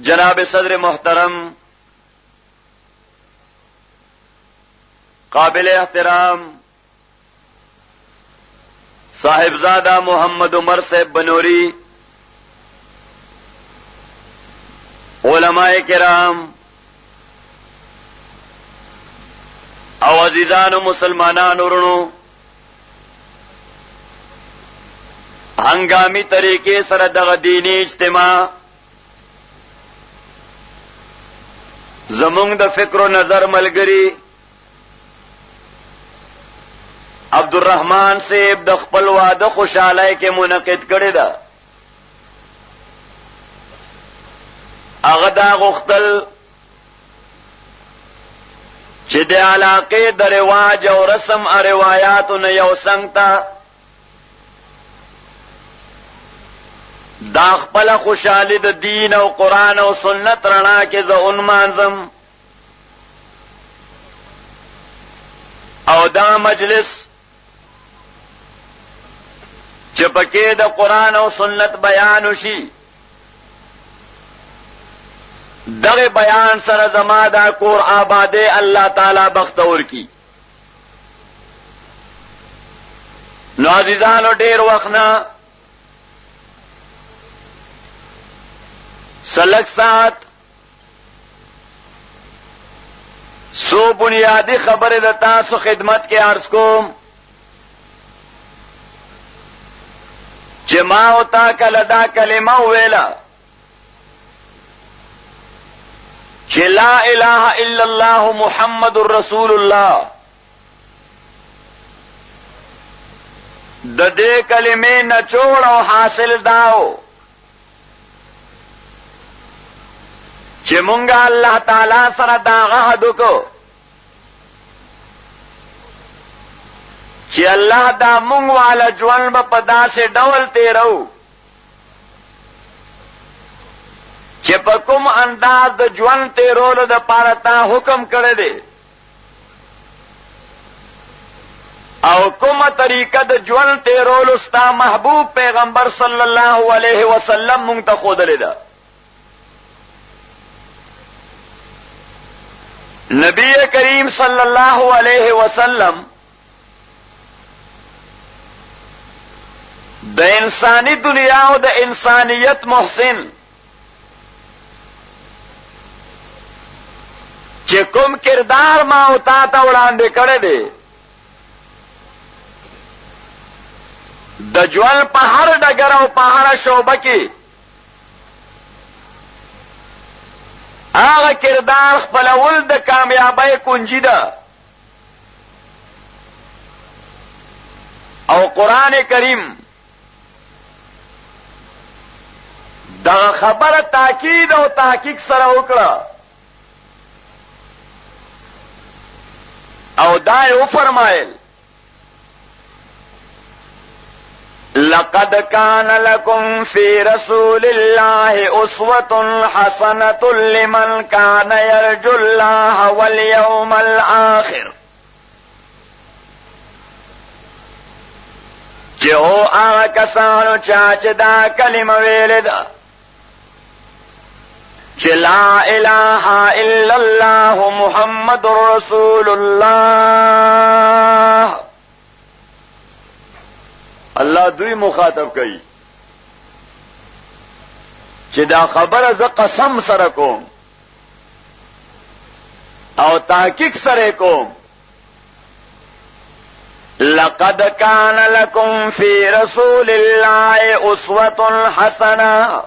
جناب صدر محترم قابل احترام صاحبزادہ محمد عمر صاحب بنوری، علماء کرام او عزیزانو مسلمانانو ورونو، ہنگامی طریقے سره دغه دینی اجتماع زمونږ د فکر و نظر ملګری عبدالرحمن صاحب د خپل واده خوشحالی کې منعقد کړی ده. هغه دا غوښتل چې د علاقې د رواج او رسم او روایاتو نه یو څنګ ته دا خپل خوشحالی د دین او قرآن او سنت رڼا کې زه ونمانځم او دا مجلس چې پکې د قرآن او سنت بیان وشي، دغه بیان سره زما دا کور آباده الله تعالی بختور کی. نو عزیزانو ډیر وخت نه سلک ساعت سو بنیادی خبر د تاسو خدمت کې عرض کوم چې ما او تا کله دا کلمه ویلا چې لا اله الا الله محمد رسول الله، د دې کلمې نچوړ او حاصل داو چې مونږه الله تعالی سره دا عهد وکړو چې الله دا مونږ والا ژوند به په داسې ډول تیرو چې په کوم انداز د ژوند تیرولو دپاره تا حکم کړی دی او کومه طریقه د ژوند تیرولو ستا محبوب پیغمبر صلی الله علیه وسلم مونږ ته ښودلې ده. نبی کریم صلی الله علیه وسلم د انسانی دنیا او د انسانیت محسن چې کوم کردار ما او تا ته وړاندې کړی دی، د ژوند په هر ډګر او په هر شعبه کې هغه کردار خپلول د کامیابی کنجی ده. او قرآن کریم دا خبره تاکید او تحقیق سره وکړه او دا یې وفرمایل لقد كان لكم في رسول الله أسوة حسنة لمن كان يرجو الله واليوم الآخر، چې او هغه کسانو چې دا کلمه ویلې ده چې لا اله الا الله محمد رسول الله، الله دوی مخاطب کوي چې دا خبره ز قسم سره کوم او تحقیق سره کوم. لقد كان لكم في رسول الله اسوة حسنة،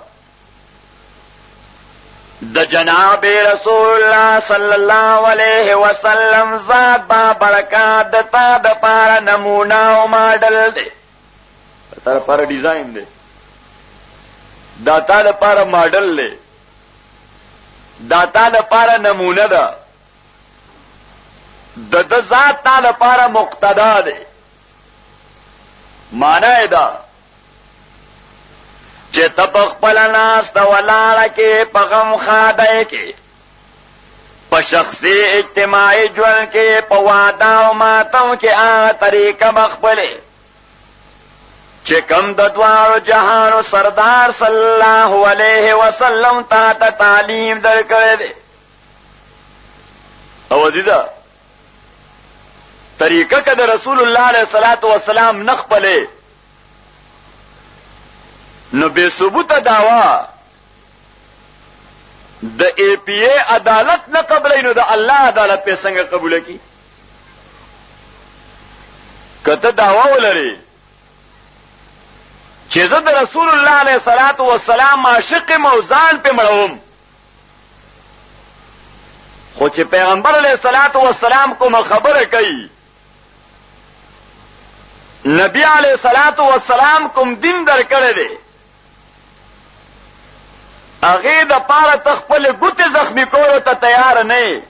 د جناب رسول الله صلی الله علیه وسلم ذات با برکات دتا د پاره نمونه او ماډل دی، تر پر ډیزاین دی، داتا د پاره ماډل دی، داتا د پاره نمونه ده، د ذات تا د پاره مقتدا دی. معنی دا چې تپخ پلناست ولاړه کې په غم خاده کې په شخصي اجتماعي ژوند کې په واده او ماتم کې هغه طریقه مخبلې چې کم د دوارو جهانو سردار صلی الله علیه وسلم تا ته تعلیم درکړی دی. او عزیزه طریقه که د رسول الله علیه الصلاۃ والسلام نه خپلې نو بے ثبوته دعوا د ای پی ای عدالت نه قبلې نو د الله عدالت په څنګه قبول کی؟ کته دعوا ولري چې زه د رسول الله علیه الصلاۃ والسلام عاشق موزان په مړوم، خو چې پیغمبر علیه الصلاۃ والسلام کوم خبره کوي، نبی علیہ الصلوۃ والسلام کوم دین درکړی دی، هغه د پاره تخپل ګوت زخمی کولو ته تیار نه،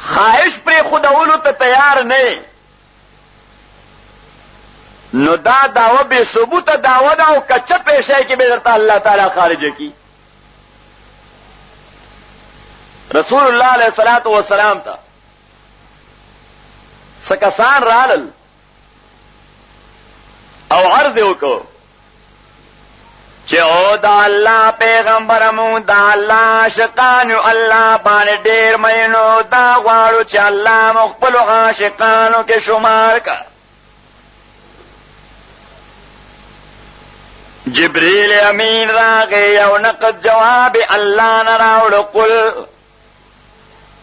خواهش پر خودولو ته تیار نه، نو دا دعوه بے ثبوت دعوه دا او کچه پیشه کې به درته الله تعالی خارج کی. رسول الله علیه الصلوۃ والسلام ته سکسان رالل او عرض وکړو چې او دا الله پیغمبر مو دا الله عاشقانو الله باندې ډېر مینو، دا غواړو چې الله مخبل عاشقانو کې شمار کا. جبریل امین راغی او نقد جواب الله نه راوړ، قل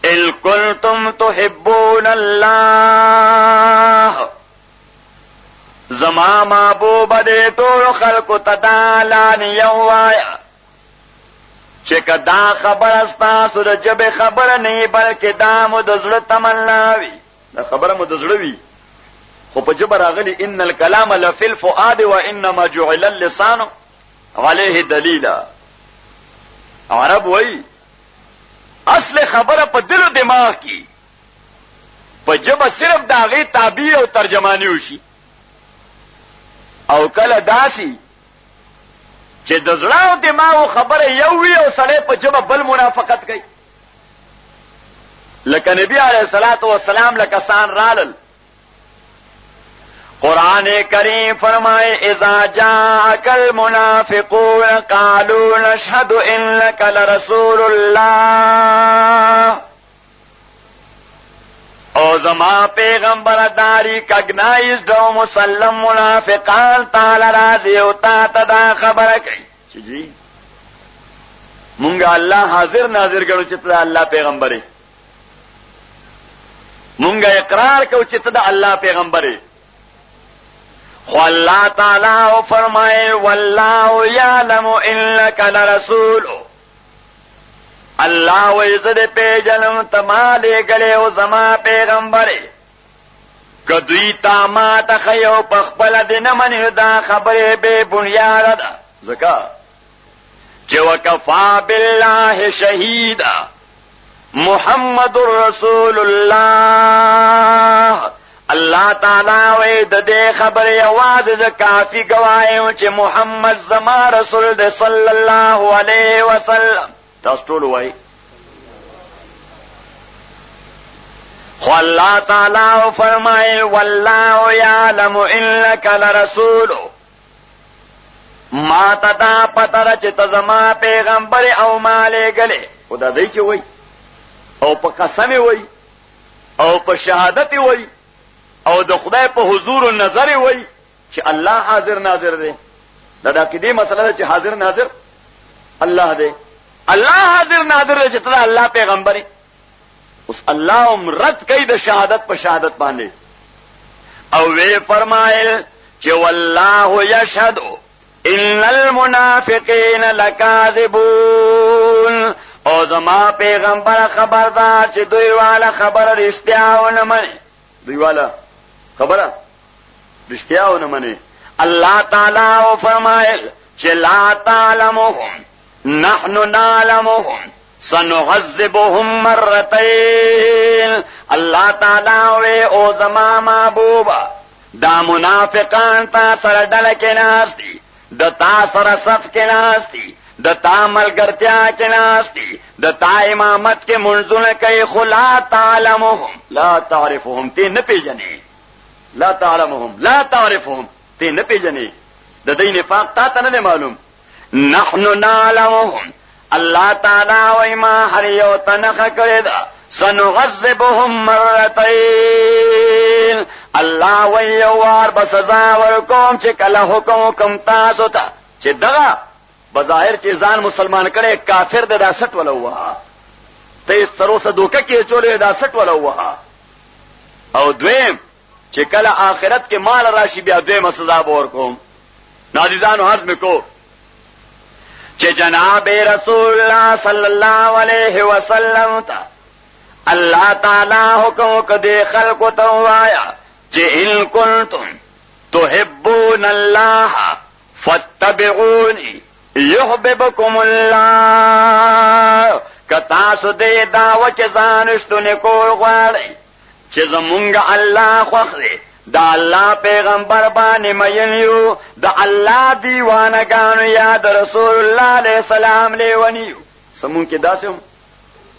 ان کنتم تحبون الله، زما محبوب دې ټول خلقو ته دا اعلان وایا چې کدا خبر ستاسو د ژبې خبره نه بلکې دا مو د زړه تمنا وي، دا خبره مو د زړه وي، خو په ژبه راغلي ان الکلام لفی الفؤاد وانما جعل اللسان علیه دلیلا. عرب وایي اصل خبره په دل او دماغ کې، په ژبه صرف د هغې تعبیر او ترجمانی وشي، او کله داسي چې د زړه او دماغ خبره یو وي او سړی په ژبه بل منافقت کوي. لکه نبی علیه الصلاۃ والسلام لکه سان رالل، قرآن کریم فرمائے اذا جاءك المنافقون قالوا نشهد انك لرسول الله، او زما پیغمبر داری کگنائز دو مسلم منافقان تعالی راضی او تا تدا خبر کئی چی جی مونگا اللہ حاضر ناظر گنو چتا اللہ پیغمبر، مونگا اقرار کو چتا اللہ پیغمبر، خو اللہ تعالی فرمائے واللہ یعلم انک لرسول، اللہ ویزد پی جنم تمالے گلے و زما پیغمبرے، کدوی تامات خیو پخبل دن من دا خبر بے بنیاد دا زکا چو کفا باللہ شہیدا محمد رسول اللہ، اللہ تعالیٰ وید دے خبر آواز دا کافی گوائیوں چھ محمد زما رسول دے صلی اللہ علیہ وسلم. تاسو ټول وای خو اللہ تعالی فرمائے واللہ یعلم انک لرسول، ما تدا پتر چه تزما پیغمبر او مالے گلے، خدا دی چه وای او پا قسم وای او پا شہادت وای او د خدای په حضور و نظر وای چې الله حاضر ناظر دی. دا کې دې مسله ده چې حاضر ناظر الله دی، الله حاضر ناظر دی چې ته الله پیغمبر اوس الله رد کوي د شهادت په شهادت باندې، او وی فرمایل چې والله یشهد ان المنافقین لکاذبون، او زما پیغمبر خبردار چې دوی والا خبر رښتیا ونه مني، دوی والا خبره رښتیا ونه مني. الله تعالی فرمایل چې لا تعلمهم نحن نعلمهم سنعذبهم مرتين، الله تعالی وی او زما محبوبا دا منافقان تا سره ډله کې ناشتي، د تا سره صف کې ناشتي، د تا ملګرتیا کې ناشتي، د تا امامت کې منځونه کوي، خو لا تعلمهم لا تعرفهم تی نه پیژنې، لا تعلمهم لا تعرفهم ته نه پیژنې د دې نفاق تا ته نه معلوم نحنو نعلمهم الله تعالی وای ما هر یو تنخ کړی دا سنغذبهم مرتين الله وای یو وار به سزا ورکوم چې کله حکم تاسو ته چې دغه بظاهر چې ځان مسلمان کړي کافر د 60 ولا وها ته سرو صدوکه کې چولې د 60 ولا وها او دویم چې کله آخرت کې مال راشي بیا دویم سزا ورکوم نازیزانو حزم کو چې جناب رسول الله صلی الله علیه وسلم ته الله تعالی حکم کړي خلق ته وایا چې ان کنتم تحبون الله فاتبعوني يحببكم الله کتا سو دې داو چې ځانشتونه کول غواړي چې زمونږ الله خوخه دا الله پیغمبر باندې مین یو دا الله دیوانګانو یاد رسول الله علیه السلام لیونیو سمون کې داسم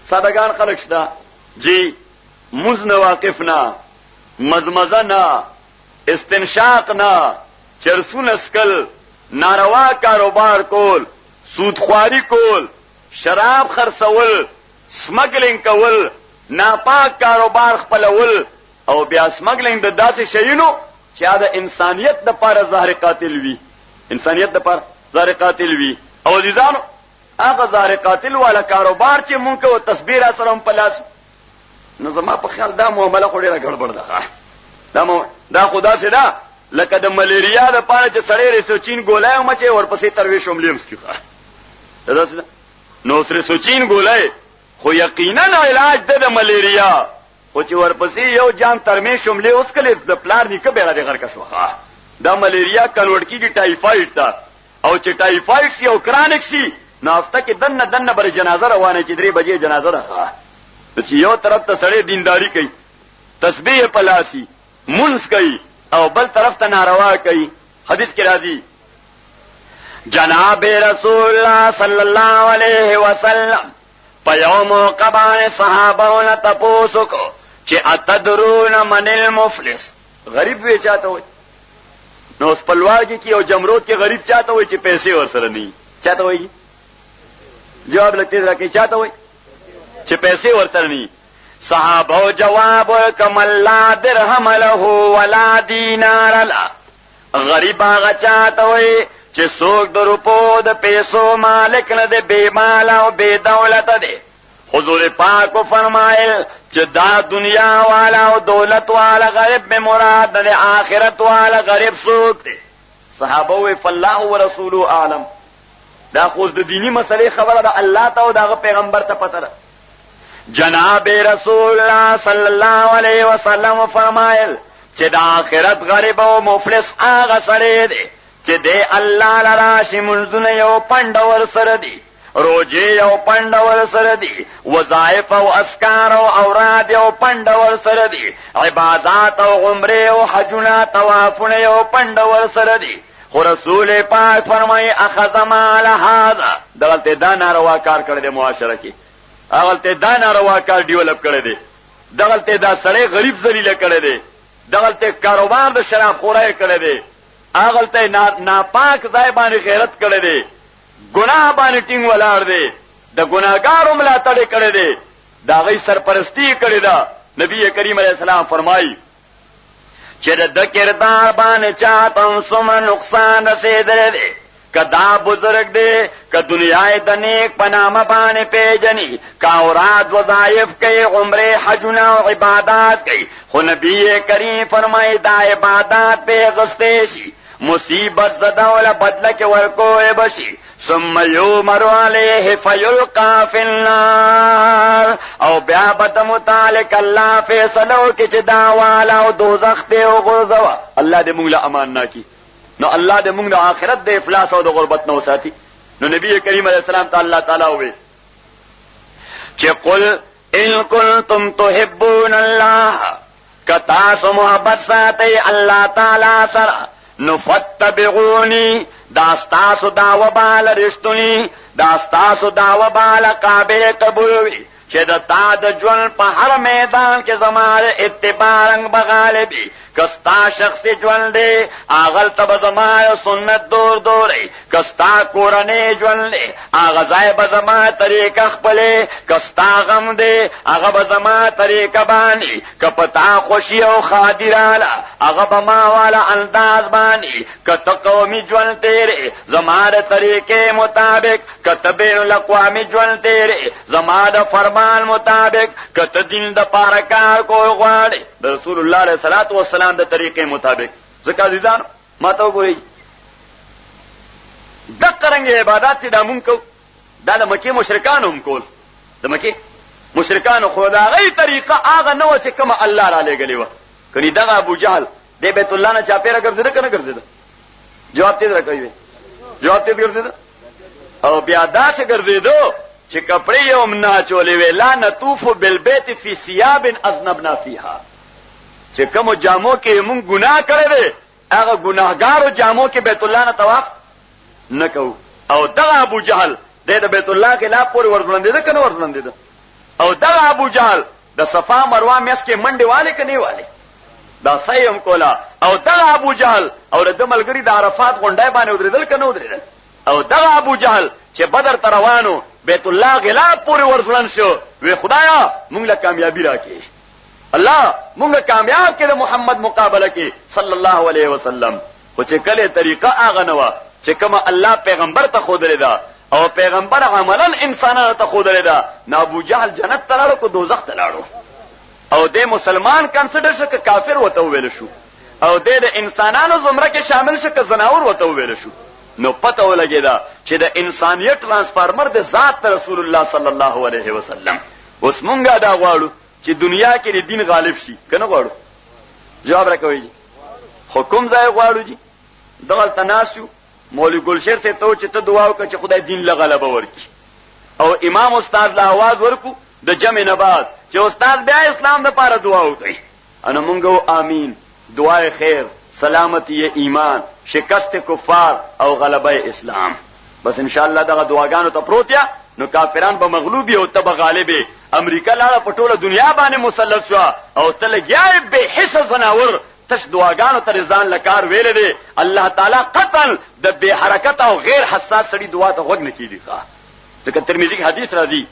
سادهګان خلک شته جی مزن واقفنا مزمزنا استنشاق نا چرسون اسکل ناروا کاروبار کول سودخواری کول شراب خرڅول سمگلینگ کول ناپاک کاروبار خپلول او بیا سمگلینگ د داسې شیونو چې دا انسانیت د پاره ظاهر قاتل وی انسانیت د پاره ظاهر قاتل وی او عزیزانو هغه ظاهر قاتل والا کاروبار چې مونږ کو تصویر سره په لاس نو زما په خیال دا معاملې خو ډیره ګډوډ ده دا خدا سي دا لکه د ملیریا د پاره چې سړی ریسوچین ګولای مچې ورپسې ترویش وملیمس کیخه دا څه نو سره ریسوچین ګولای خو یقینا علاج د ملیریا خو چې ورپسې یو جام ترمیش وملې اوس کله د پلار نیکه بیره دی غرکه شوخه دا ملیریا کنورټ کیږي ټایفاید ته او چې ټایفاید سی او کرانیک سی نافته کې دنه بر جنازه روانه چې 3 بجې جنازه راخه چې یو طرف ته سړی دینداری کوي تسبیح پلاسی منس کوي او بل طرف ته ناروا کوي حدیث کې راځي جناب رسول الله صلی الله علیه وسلم په یو موقع باندې صحابهونه تاسو کو چې اتدرون من المفلس غریب وی چاته وي نو خپلواګي کې او جمرود کې غریب چاته وي چې پیسې ورسره نه چاته وي جواب لکه راکې چاته وي چې پیسې ورسره نه صحابه جواب کمل لا درهم له ولا دینار له غریب هغه چاته وي چې څوک د روپو د پیسو مالک نه دی بے مال او بے دولت دی حضور پاک فرمایل چې دا دنیا والا او دولت والا غریب میں مراد دی آخرت والا غریب څوک دی صحابه وی فالله ورسوله اعلم دا خو د دینی مسلې خبره ده الله ته او دا پیغمبر ته پته ده جناب رسول الله صلی الله علیه وسلم فرمایل چې د آخرت غریب او مفلس هغه سره دی چې د الله لراشي منځونه یو پندور سره دی روزه یو پندور سره دی وظایف او اسکار او اوراد یو پندور سره دی عبادت او عمره او حجونه طوافونه یو پندور سره دی خو رسول پاک فرمایي اخذ مال هذا دغلته دا ناروا کار کړی د معاشره کې دغلته دا ناروا کار ډیولپ کړی دی دغلته دا سړی غریب ذلیل کړی دی دغلته کاروبار د شراب خورای کړی دی اغلته ناپاک ځای باندې غیرت کړی دی ګناه باندې ټینګ ولاړ دی د ګناګارو ملاتړ کړی دی دا غي سرپرستی کړی دا نبی کریم علیه السلام فرمایي چې د کردار باندې چاته سم نقصان رسیدل دی کدا بزرگ دی که دنیا د نیک پنامه باندې پیجنی کا اوراد وظایف کوي عمره حجونه او عبادت کوي خو نبی کریم فرمایي دا عبادت په غسته شي مصیبت زده ولا بدله کې ورکوې بشي ثم یمر علیه فیلقى فی النار او بیا به متعلق الله فیصلو کې چې دا والا او دوزخ ته وغورځوا الله دې موږ له امان ناکي نو الله دې موږ د آخرت د افلاس او د غربت نو ساتي نو نبی کریم علیه السلام تعالی وی چې قل ان کنتم تحبون الله کتا سو محبت ساتي الله تعالی سره نو فتبعوني داستاسو دا وبال رښتونی داستاسو دا وبال قابل قبول وي چې د تا د ژوند په هر میدان کې زماره اتباع رنگ بغالبي کستا شخصی ژوند دی اغل تب زما سنت دور دوري کستا کورنۍ ژوند دی اغه ځای به زما طریقه خپلې کستا غم دی هغه به زما طریقه باندې کپتا خوشي او خادراله هغه به ما والا انداز باندې کته قومي ژوند تیرې زما د طریقې مطابق کته بین الاقوامي ژوند تیرې زما د فرمان مطابق کته دین د پاره کار کوی غواړي د رسول الله علیه الصلاۃ والسلام د طریقې مطابق. ځکه عزیزان ما ته وګورئ د څنګه عبادت چې د مونږ کو دا د مکه مشرکان هم کول د مکه مشرکان خو دا غي طریقه هغه نو چې کوم الله را لګلی و کني دغه ابو جهل د بیت الله نه چاپیره ګرځیدل کنه ګرځیدل جواب دې راکوي جواب دې ګرځیدل او بیا دا څه ګرځیدو چې کپڑے یوم نه چولې وی لا نطوف بالبيت في ثياب اذنبنا فيها چې کوم جامو کې مونږ ګناه کړی دی هغه ګناهګارو جامو کې بیت الله نه طواف نکو او دغه ابو جهل د بیت الله خلاف پورې ورځلندې ده کنه ورځلندې ده او دغه ابو جهل د صفا مروه مېس کې منډه والے کني والے دا صحیح کولا او دغه ابو جهل او د ملګری د عرفات غونډای باندې ودرېدل کنه ودرېدل او دغه ابو جهل چې بدر تروانو بیت الله خلاف پورې ورځلن شو وی خدایا مونږ له کامیابی راکې الله مونږ کامیاب کړه محمد مقابله کې صلی الله علیه وسلم خو چې کله طریقه هغه نو چې کوم الله پیغمبر ته خو درې دا او پیغمبر عملا انسانانو ته خو درې دا نه ابو جهل جنت ته لاړو کو دوزخ ته لاړو او د مسلمان کنسیډر شو ک کافر وته ویل شو او د انسانانو زمره کې شامل شو ک زناور وته ویل شو نو پته ولګیدا چې د انسانیت ترانسفارمر د ذات رسول الله صلی الله علیه وسلم اوس مونږه دا غواړو چې دنیا کې د دین غالب شي کنه غواړو جواب راکوي حکم ځای غواړو جی دغه تناسو مولوی ګلشیر سے ته چې ته دعا وکړه چې خدای دین له غلبه ورکړي او امام استاد له आवाज ورکو د جمع نه بعد چې استاد بیا اسلام لپاره دعا وکړي انا مونږه امين دعای خیر سلامتی ایمان شکست کفار او غلبه اسلام بس ان شاء الله دغه دعاګانو ته پروتیا نو کافران به مغلوبي او تب غالبه امریکا لاړه په ټوله دنیا باندې مسلط شو او تلګیای به حس زناور تش دعاګانو ته ځان لکار ویل دي الله تعالی قطن د به حرکت او غیر حساس سړي دعا ته وګ نه کیږي ځکه ترمذی کې حدیث راځي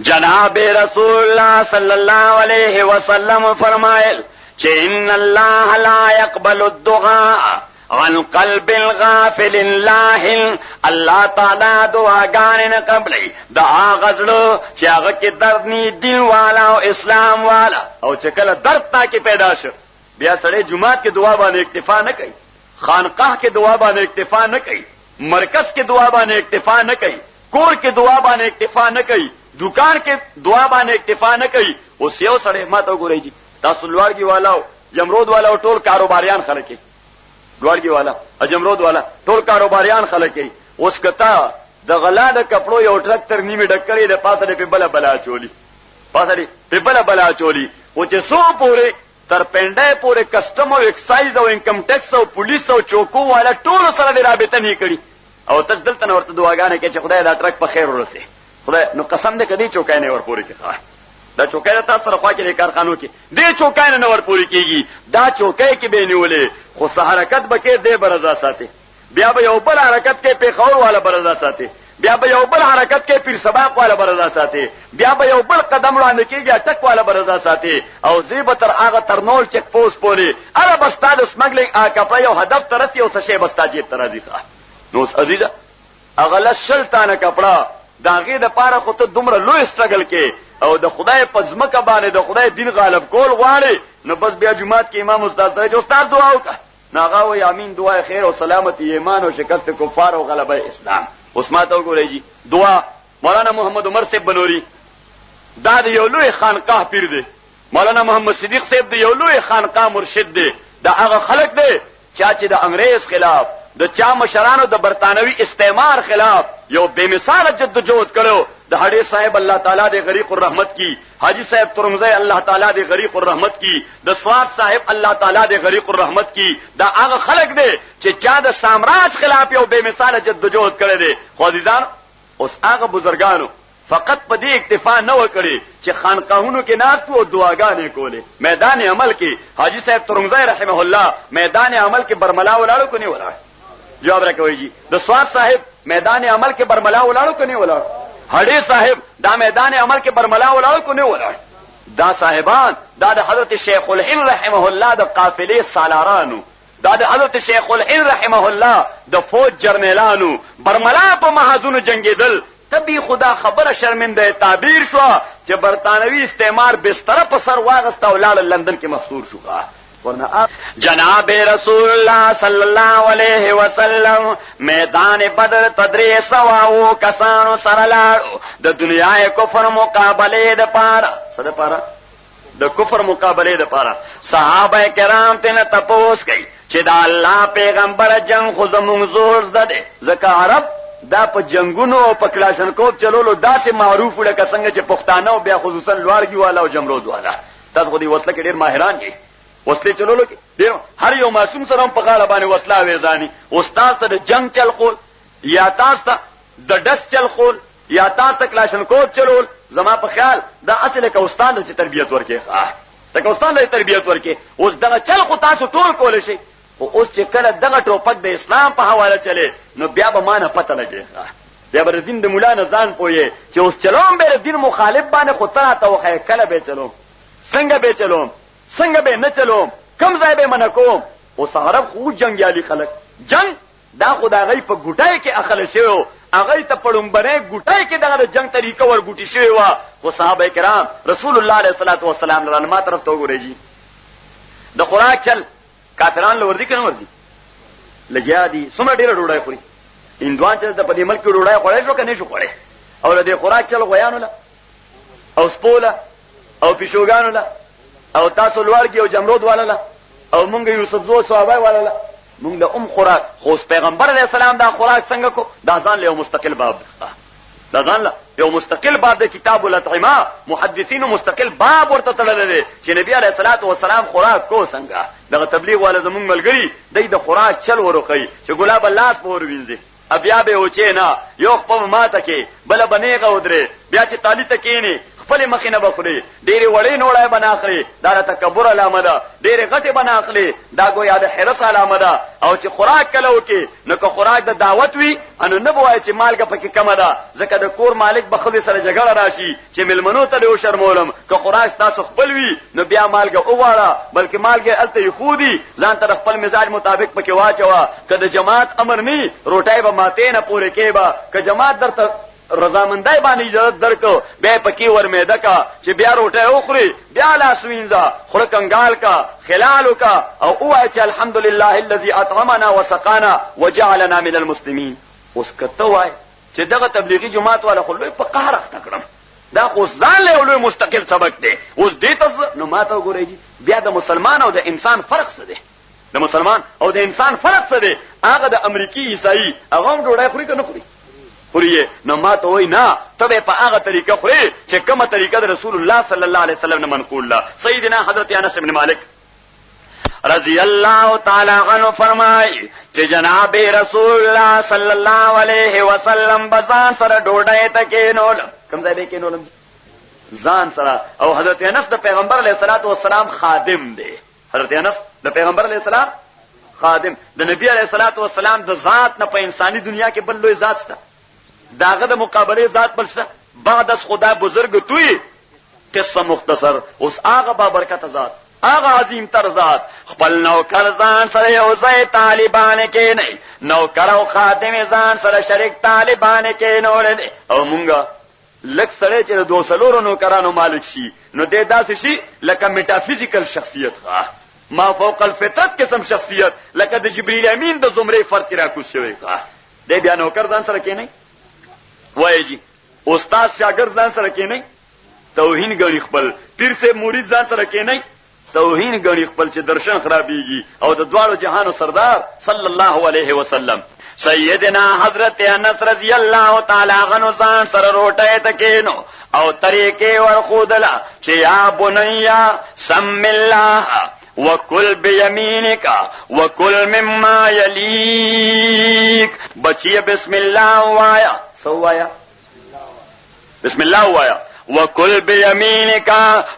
جناب رسول الله صلی الله علیه وسلم فرمایل چې ان الله لا يقبل الدعاء عن قلب الغافل الله الله تعالی دعاګانې نه قبلې دعا غزلو چې هغه کې درد ني دل والا او اسلام والا او چې کله درد تا کې پیدا شو بیا سړی جمعات کې دعا باندې اکتفا نه کوي خانقاه کې دعا باندې اکتفا نه کوي مرکز کې دعا باندې اکتفا نه کوي کور کې دعا باندې اکتفا نه کوي دکان کې دعا باندې اکتفا نه کوي اوس یو سړی ماته وګورئ جی تاسو لوړګي والا جمرود والا ټول کاروباریان خلک لوړګي والا اجمرود والا ټول کاروباریان خلک اوس کتا د غلا د کپړو یو ټرک تر نیمه ډکړې د پاسه په بلا چولی پاسه په بلا چولی او چې سو پورې تر پنده پورې کسٹم او ایکسایز او انکم ټیکس او پولیس او چوکو والا ټول سره د رابطه نه کړي او تاسو دلته ورته دعاګانې کې چې خدای دا ټرک په خیر ورسه خدای نو قسم دې کدي چوکای نه ور پورې کې دا چوکای تاسو سره خوا کې کارخانو کې دې چوکای نه ور پورې کېږي دا چوکای کې به نیولې خو حرکت بکې دې برزا ساتي بیا به یو بل حرکت کې پیښور والا برزا ساتي بیا به یو بل حرکت کې پیر سباق والا برزا ساتي بیا به یو بل قدم وړاندې کېږي ټک والا برزا ساتي او زیب تر هغه ترنول چک پوسټ پورې اره بستاد سمګلینګ کپړه یو هدف ترسي او څه شی بستاجي ترازي نو عزیزه اغله شلتانه کپړه داغه د پاره خو ته دومره لوی سټرګل کې او د خدای په ځمکه باندې د خدای دین غالب کول غواړي نو بس بیا جمعات کې امام استاد ته جو استاد دعا وکړه ناغه وي امين دعا خیر او سلامتی ایمان او شکست کفار او غلبه اسلام اوس ما ته وګورئ جی دعا مولانا محمد عمر صاحب بنوري دا د یو لوی خانقاه پیر دی مولانا محمد صدیق صاحب دی یو لوی خانقاه مرشد دی دا هغه خلق دی چې د انګريز خلاف د چا مشرانو د برتانوي استعمار خلاف یو بے مثال جدوجہد کړو د هډې صاحب الله تعالی دې غریق الرحمت کی حاجی صاحب ترمذی الله تعالی دې غریق الرحمت کی د سواد صاحب الله تعالی دې غریق الرحمت کی دا هغه خلق دی چې چا د سامراج خلاف یو بے مثال جدوجہد کړی دی خو عزیزان اوس هغه بزرګانو فقط په دې اکتفا نه وکړي چې خانقاهونو کې ناست او دعاګانې کولې. میدان عمل کې حاجی صاحب ترنګزی رحمه الله میدان عمل کې برملا ولاړو کو نه ولاړ؟ جواب راکوي جی. د سواد صاحب میدان عمل کې برملا ولاړو کو نه ولاړ؟ هډې صاحب دا میدان عمل کې برملا ولاړو کو نه ولاړ؟ دا صاحبان دا د حضرت شیخ الهند رحمه الله د قافلې سالارانو، دا د حضرت شیخ الهند رحمه الله د فوج جرنیلانو برملا په محاذونو جنگیدل. تبي خدا خبره شرمنده تعبیر شو چې برطانوي استعمار بستر په سر واغست او لاړ لندن کې محصور شو. ورنه جناب رسول الله صلی الله علیه وسلم میدان بدر تدری سواو کسانو سره لاړو د دنیا کفر مقابله د پاره. څه د پاره؟ د کفر مقابله د پاره. صحابه کرام ته تپوس کوي چې دا الله پیغمبر جنگ خو زموږ زور زده ځکه عرب دا په جنگونو او په کلاشنکوف چلولو داسې معروف لکه څنګه چې پښتانه او بیا خصوصا لوارګي والا او جمرود والا. تاسو خو دې وسله کې ډېر ماهران یې، وسلې چلولو کې ډېر. هر یو معصوم سره په غاړه باندې وسله وېزانی. استاد ته د جنگ چل خول یا تاسو ته د ډس چل خول یا تاسو ته کلاشنکوف چلول، زما په خیال دا اصله کې استاد چې تربیت ورکې تک استاد ته تربیت ورکې. اوس دغه چل خو تاسو ټول کول شي، او اوس چې کله دغه ټوپک د اسلام په حواله چلے نو بیا به مانه پته لګي، بیا به دین د مولا نه ځان پوهې چې اوس چلوم به دین مخالف باندې خو تراته وخه کله به چلوم، څنګه به چلوم، څنګه به نه چلوم، کم ځای به منکوم. اوس عرب خو جنگیالي خلک جنگ دا خدای په ګټای کې اخل شوی، هغه ته پړمبره ګټای کې دغه جنگ طریقه ور ګټی شوی و. خو صحابه کرام رسول الله علیه الصلاۃ والسلام رانما طرف ته وګورئ جی. د خوراک چل کافران لور دي کنه ورځي لګیا دي، څومره ډیره ډوډۍ خوري. هندوان چې د په دې ملک ډوډۍ خوړای شو کنه شو خوړای، او د خوراک چل غویانو له او سپوله او پښوګانو له او تاسو لوړګي او جمرود والا او مونږ یوسف زو صحابه والا مونږ له خوراک. خو پیغمبر علیه السلام دا خوراک څنګه کو؟ دا ځان له مستقل باب، دا ځان له یو مستقل باب د کتاب الاطعمه محدثینو مستقل باب ورته تړل دي چې نبی علیه الصلاۃ والسلام خوراک کو څنګه. دغه تبلیغ والا زمونږ ملګری د خوراک چل ورخی چې ګلاب الله سپور وینځي بیا به اوچې نه یو خپل ماته کې بل بنېغه ودرې بیا چې تالی تکینی خپل مخینه بخوري ډېری وړې نوړای بناخلي دا تکبر علامه ده، ډېری غټي بناخلي دا ګویا د حرص علامه ده. او چې خوراک کله وکي نو که خوراک د دعوت وي انو نه بوای چې مالګه پکې کمه ده ځکه د کور مالک به خو سره جګړه راشي چې ملمنو ته له شرمولم. که خوراک تاسو خپل وي نو بیا مالګه اوواړه، بلکې مالګه الته یې خودي ځان ته خپل مزاج مطابق پکې واچوا. که د جماعت امر ني روټای به ماته نه پوره کېبا، که جماعت درته رضامندای باندې اجازه درکو به پکې ورمیده کا چې بیا روټه اوخري بیا لاس وینځه خړ کنګال کا خلالو کا او اوه چې الحمدلله الذي اطعمنا وسقانا وجعلنا من المسلمين. اوس کته وای چې دغه تبلیغي جماعت والا خلوی په قهر اخته کړم، دا خو ځان له لوی مستقل سبق دی. اوس دې تاسو نو ماته وګورئ بیا د مسلمان او د انسان فرق څه دی؟ د مسلمان او د انسان فرق څه دی؟ هغه د امریکای عیسائی هغه هم ډوډۍ خوري کنه خوري خوري نو ما ته وای نه تبه په هغه طریقه خوري چې کومه طریقه د رسول الله صلی الله علیه وسلم نه منقول ده. سیدنا حضرت انس بن مالک رضی الله تعالی عنہ فرمای چې جناب رسول الله صلی الله علیه وسلم بزان سره ډوډۍ ته کېنول. کوم ځای به کېنول؟ ځان سره. او حضرت انس د پیغمبر علیه الصلاۃ والسلام خادم دی. حضرت انس د پیغمبر علیه السلام خادم، د نبی علیه الصلاۃ والسلام د ذات نه په انساني دنیا کې بل لوی ذات شته، داغه د مقابله ذات بل شته بعد از خدا بزرگ توی. قصه مختصر اوس هغه بابرکت ذات، هغه عظیم تر ذات خپل نوکر ځان سره یو ځای طالبان کې نه، نوکر او خادم ځان سره شریک طالبان کې نه ولې. او مونږه لک سره چې د دوسلورو نوکرانو مالک شي نو دې داسې شي لکه میټافیزیکل شخصیت، ما فوق الفطرت قسم شخصیت لکه د جبرئیل امین د زمره فرق را کوز شوی. دې بیا نوکر ځان سره کې نه وای جی، استاد شاګرد ځان سره کې نه توهین غړي خپل، پیر سے مرید ځان سره کې نه توهین غړي خپل چې درشن خرابيږي. او د دوالو جهانو سردار صلی الله علیه وسلم سیدنا حضرت انس رضی الله تعالی عنہ ځان سره روټه ته کېنو او طریقې ورخودلا چې یا بنیا سم الله وکل بیمینک وکل مما یلیک. بچی بسم الله وایا سوایا بسم اللہ وایا وکل بیمینک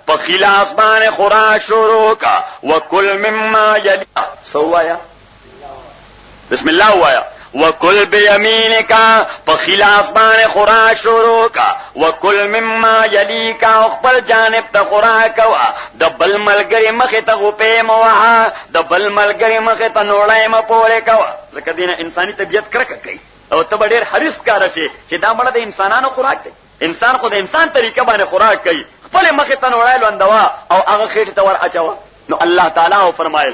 پخیل آسمان خوراک شروع کا وکل مما یلی سوایا بسم اللہ وایا وکل بیمینک پخیل آسمان خوراک شروع کا وکل مما یلی کا اخبر جانب تا خوراک کوا دبل ملگری مخی تا غپی موحا دبل ملگری مخی تا نوڑای مپوری کوا ذکر دینا انسانی طبیعت کرک کئی او تب ډیر حریص کار شي چې دا مړه د انسانانو خوراک دی انسان خو د انسان طریقه باندې خوراک کوي خپل مخې ته نوړای لوندوا او هغه خېټې ته ور اچوا نو الله تعالی او فرمایل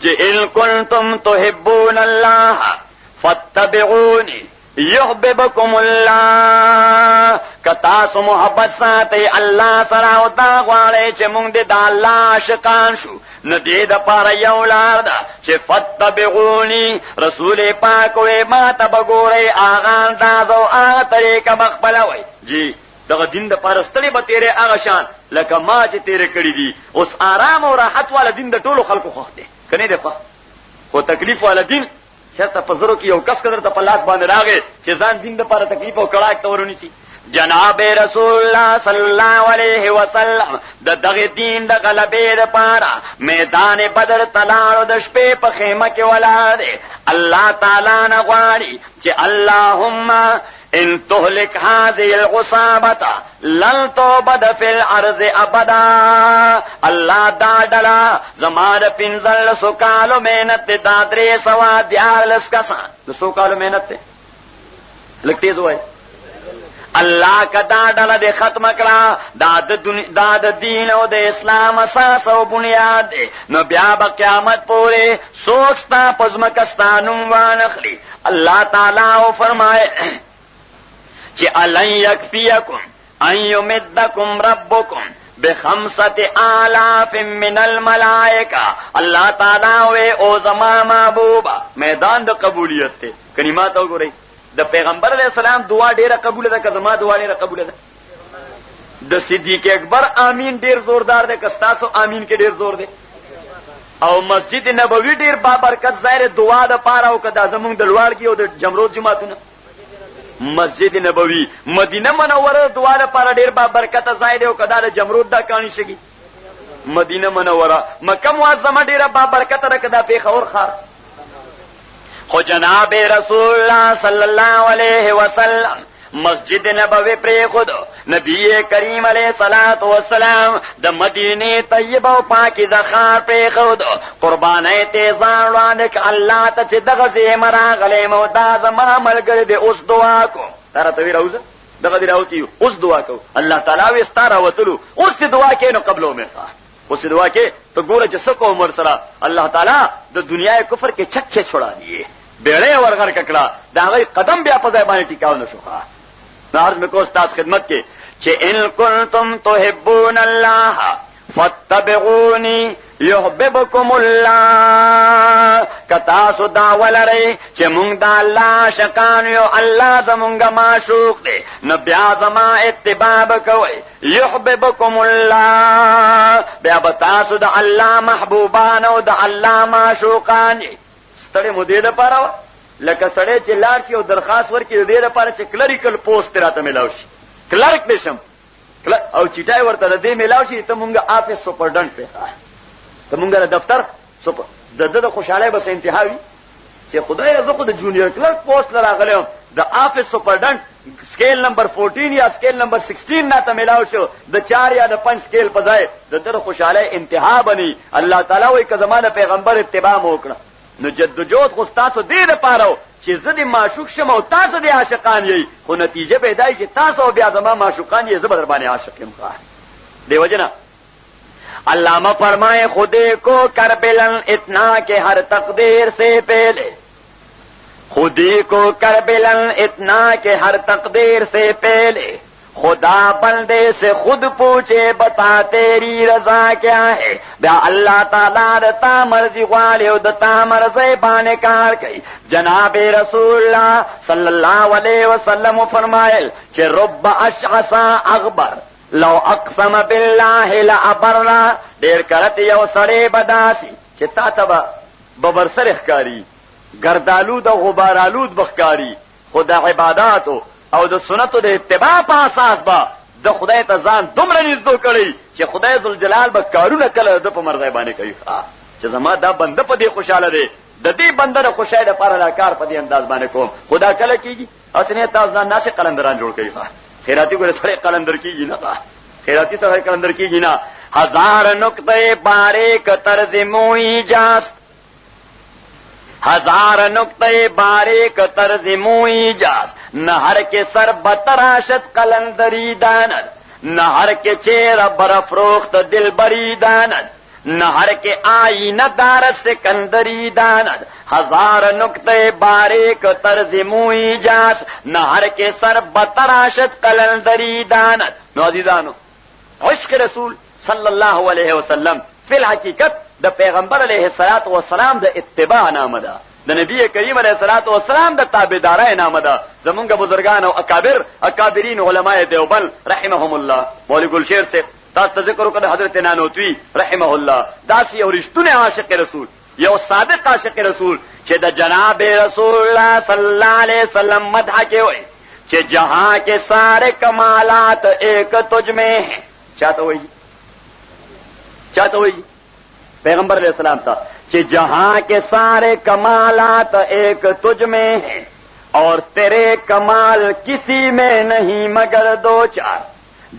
چې ان کنتم تحبون الله فاتبعوني يحببكم الله کتا سو محبت ساتي الله سره او تا غواړي چې موږ د الله عاشقان شو نو دې د پاره یو لار ده چې فتبعوني رسول پاک وې ما ته بګورې اغه انداز او هغه طریقه مخبلوي جی دغه دین د پاره ستړي به تیرې هغه شان لکه ما چې تیرې کړې دي اوس آرام او راحت والا دین د ټولو خلکو خوښ دی کني دی خو تکلیف والا دین چرته په زرو کې یو کس قدر ته په لاس باندې راغی چې ځان دین د پاره تکلیف او کړهک ته ورونیسي جناب رسول الله صلی الله علیه وسلم د دغه دین د غلبې لپاره میدان بدر تلاړو د شپې په خیمه کې ولاړ الله تعالی نه غواړي چې اللهم ان تهلك هذه العصابه لن تعبد في الارض ابدا الله دا ډلا زماره پنځل سو کالو مهنت دا درې سوا دیالس کسان د سو کالو مهنت ته لکټیز وای الله کدا ډله دې ختم کړه دا د دین او د اسلام اساس او بنیاد نو بیا به قیامت پورې سوچتا پزمکستانم وانخلی الله تعالی او فرمائے چې الن یکفیکم ان یمدکم ربکم بخمسة آلاف من الملائکہ اللہ تعالی او زما محبوبا میدان د قبولیت ته کلمات وګورئ د پیغمبر علیہ السلام دعا ډیره قبول ده که زما دعا ډیره قبول ده د صدیق اکبر امین ډیر زوردار ده که تاسو امین کې ډیر زور ده او مسجد نبوی ډیر بابرکت ظاهر دعا ده پاره او کدا زمونږ د لوړ کې او د جمرود جماعتونه مسجد نبوی مدینه منوره دعا ده پاره ډیر بابرکت ظاهر او کدا د جمرود دا کانی شګي مدینه منوره مکه معظمه ډیره بابرکت ده کدا پیښور خار خو جناب رسول الله صلی الله علیه وسلم مسجد نبوی پر خود نبی کریم علیہ الصلوۃ والسلام د مدینه طیبه او پاکیزه خار پر خود قربانای ته ځان وړاندې الله ته چې دغه زی مرا غلې مو دا زما ملګری دی اوس دعا کو ترته وی راوځه دغه دی راوتی اوس دعا کو الله تعالی وی ستاره وتلو اوس دعا کې نو قبلو مې اوس دعا کې ته ګوره چې سکو عمر سره الله تعالی د دنیا کفر کې چکه چھوڑا دیے بیڑے ورغر ککڑا دا غي قدم بیا په ځای باندې ټیکاو نشو ښه نارز مې کو استاد خدمت کې چې ان کنتم تحبون الله فاتبعوني يحببكم الله کتا سو دا ولری چې مونږ د الله شکان یو الله زمونږه معشوق دی نو بیا زما اتباع کوي يحببكم الله بیا تاسو د الله محبوبان او د الله معشوقان ستړي مودې د پاره لکه سړی چې لار شي او درخواست ورکړي د دې لپاره چې کلریکل پوسټ راته ملاو شي کلرک نشم او چټای ورته د دې ملاو شي ته مونږه آفیس سپرډنټ په ته مونږه دفتر سپر د خوشاله بس انتهاوي چې خدای رزق د جونیئر کلرک پوسټ راغلم د آفیس سپرډنټ سکیل نمبر 14 یا سکیل نمبر 16 ناته ملاو شو د 4 یا د 5 سکیل په ځای د خوشاله انتها بني الله تعالی وایي که زمانه پیغمبر اتباع وکړه نو جدوجہد خو تاسو دې لپاره چې زه دې معشوق شم او تاسو دې عاشقان یې خو نتیجه پیدا شي چې تاسو بیا زما معشوقان یې زبر باندې عاشق یم ښه دی وجنا علامہ فرمائے خودے کو کربلن اتنا کہ ہر تقدیر سے پہلے خودی کو کربلن اتنا کہ ہر تقدیر سے پہلے خدا بندے سے خود پوچھے بتا تیری رضا کیا ہے بیا اللہ تعالیٰ دتا مرضی غالے و دتا مرضی بانے کار کئی جناب رسول اللہ صلی اللہ علیہ وسلم فرمائل کہ رب اشعصا اغبر لو اقسم باللہ لعبرنا دیر کرت یو سڑے بداسی چتا تبا ببرسر اخکاری گردالود و غبارالود بخکاری خدا عباداتو او د سنتو د اتباع په اساس با د خدای ته ځان دومره نږدې کړی چې خدای ذوالجلال به کارونه کله د په مرضی باندې کوي چې زما دا بنده په دې خوشاله دی د دې بنده د خوشاله لپاره دا کار په دې انداز باندې کوم خدا کله کیږي اسنه تاسو نه ناشه قلندران جوړ کوي خیراتی ګره سره قلندر کیږي نه خیراتی سره قلندر کیږي نه ہزار نقطے باریک طرز موئی جاست ہزار نقطے باریک طرز موئی جاست نہر کے سر بتراشت قلندری داند نہر کے چہرہ برفروخت دل بری داند نہر کے آئینہ دار سکندری داند ہزار نقطے باریک طرز موئی جاست نہر کے سر بتراشت قلندری داند نو عزیزانو عشق رسول صلی اللہ علیہ وسلم فی الحقیقت د پیغمبر علیہ الصلوۃ والسلام د اتباع نام ده د نبی کریم علیہ الصلوۃ والسلام د تابعدارای نام ده زمونږ بزرگان او اکابرین علماء دیوبند رحمهم الله مولوی گلشیر سے تاسو ذکر وکړه حضرت نانوتوی رحمه الله داسی او رښتونه عاشق رسول یو صادق عاشق رسول چې د جناب رسول الله صلی الله علیہ وسلم مدح کې وای چې جہاں کے سارے کمالات ایک تجھ میں ہیں چاہتا ہوئی پیغمبر علیہ السلام تھا کہ جہاں کے سارے کمالات ایک تجھ میں ہیں اور تیرے کمال کسی میں نہیں مگر دو چار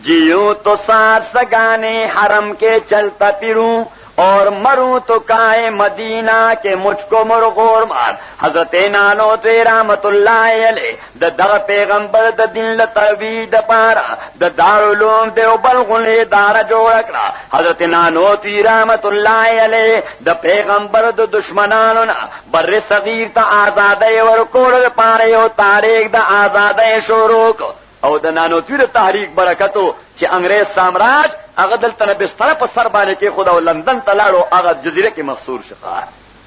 جیوں تو ساتھ سگانے حرم کے چلتا پھروں اور مروں تو کائے مدینہ کے مجھ کو مرغور مار حضرت نانوتوی رحمت اللہ علیہ د پیغمبر د دین ترویج پارا د دارالعلوم دیوبند غنی دار جوړ کړه حضرت نانوتوی رحمت اللہ علیہ د پیغمبر د دشمنانو نه بر صغیر ته آزادۍ ورکول لپاره یو تاریخ د آزادۍ شروع او د نانوتوی د تحریک برکتو چې انګریز سامراج هغه دلته نه بستر په سر باندې کې خدا لندن ته لاړو هغه جزیره کې مخصور شخه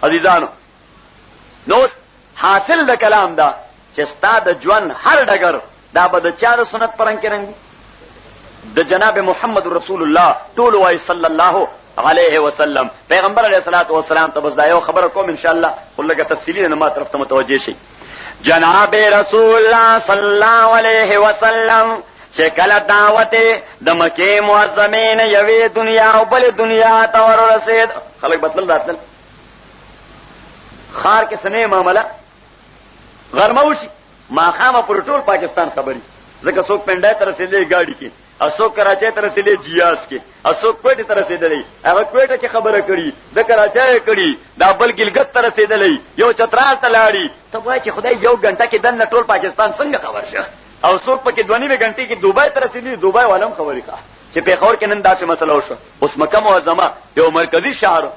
عزیزانو نو حاصل د کلام دا چې ستاد ژوند هر ډګر دا به د چا د سنت پرنګ کې رنګ د جناب محمد رسول الله ټول وای صلی الله علیه وسلم پیغمبر علیه الصلاۃ والسلام ته بس دا یو خبر کوم ان شاء الله ولګه تفصیلی نه ما طرف ته متوجه شي جناب رسول الله صلی الله علیه وسلم چې کله دعوت د مکه معظمه نه یوې دنیا او بل دنیا ته ورسید خلک بدل راتل خار کې سنې معاملہ غرموشي ما خامه پر ټول پاکستان خبري ځکه څوک پنډای تر رسیدلې گاڑی کې اسوک کراچۍ ته رسیدلې جیاس کې اسوک کوټه ته رسیدلې هغه کوټه کې خبره کړي د کراچۍ کړي دا بل ګلګت ته رسیدلې یو چترال ته لاړی ته وای چې خدای یو غنټه کې دنه ټول پاکستان څنګه خبر شه او څوک پکې 2.5 غنټې کې دوبای ته رسیدلی دوبای والم خبرې کا چې په خور کې نن داسې مسله وشو اوس مکه معظمه یو مرکزی شهر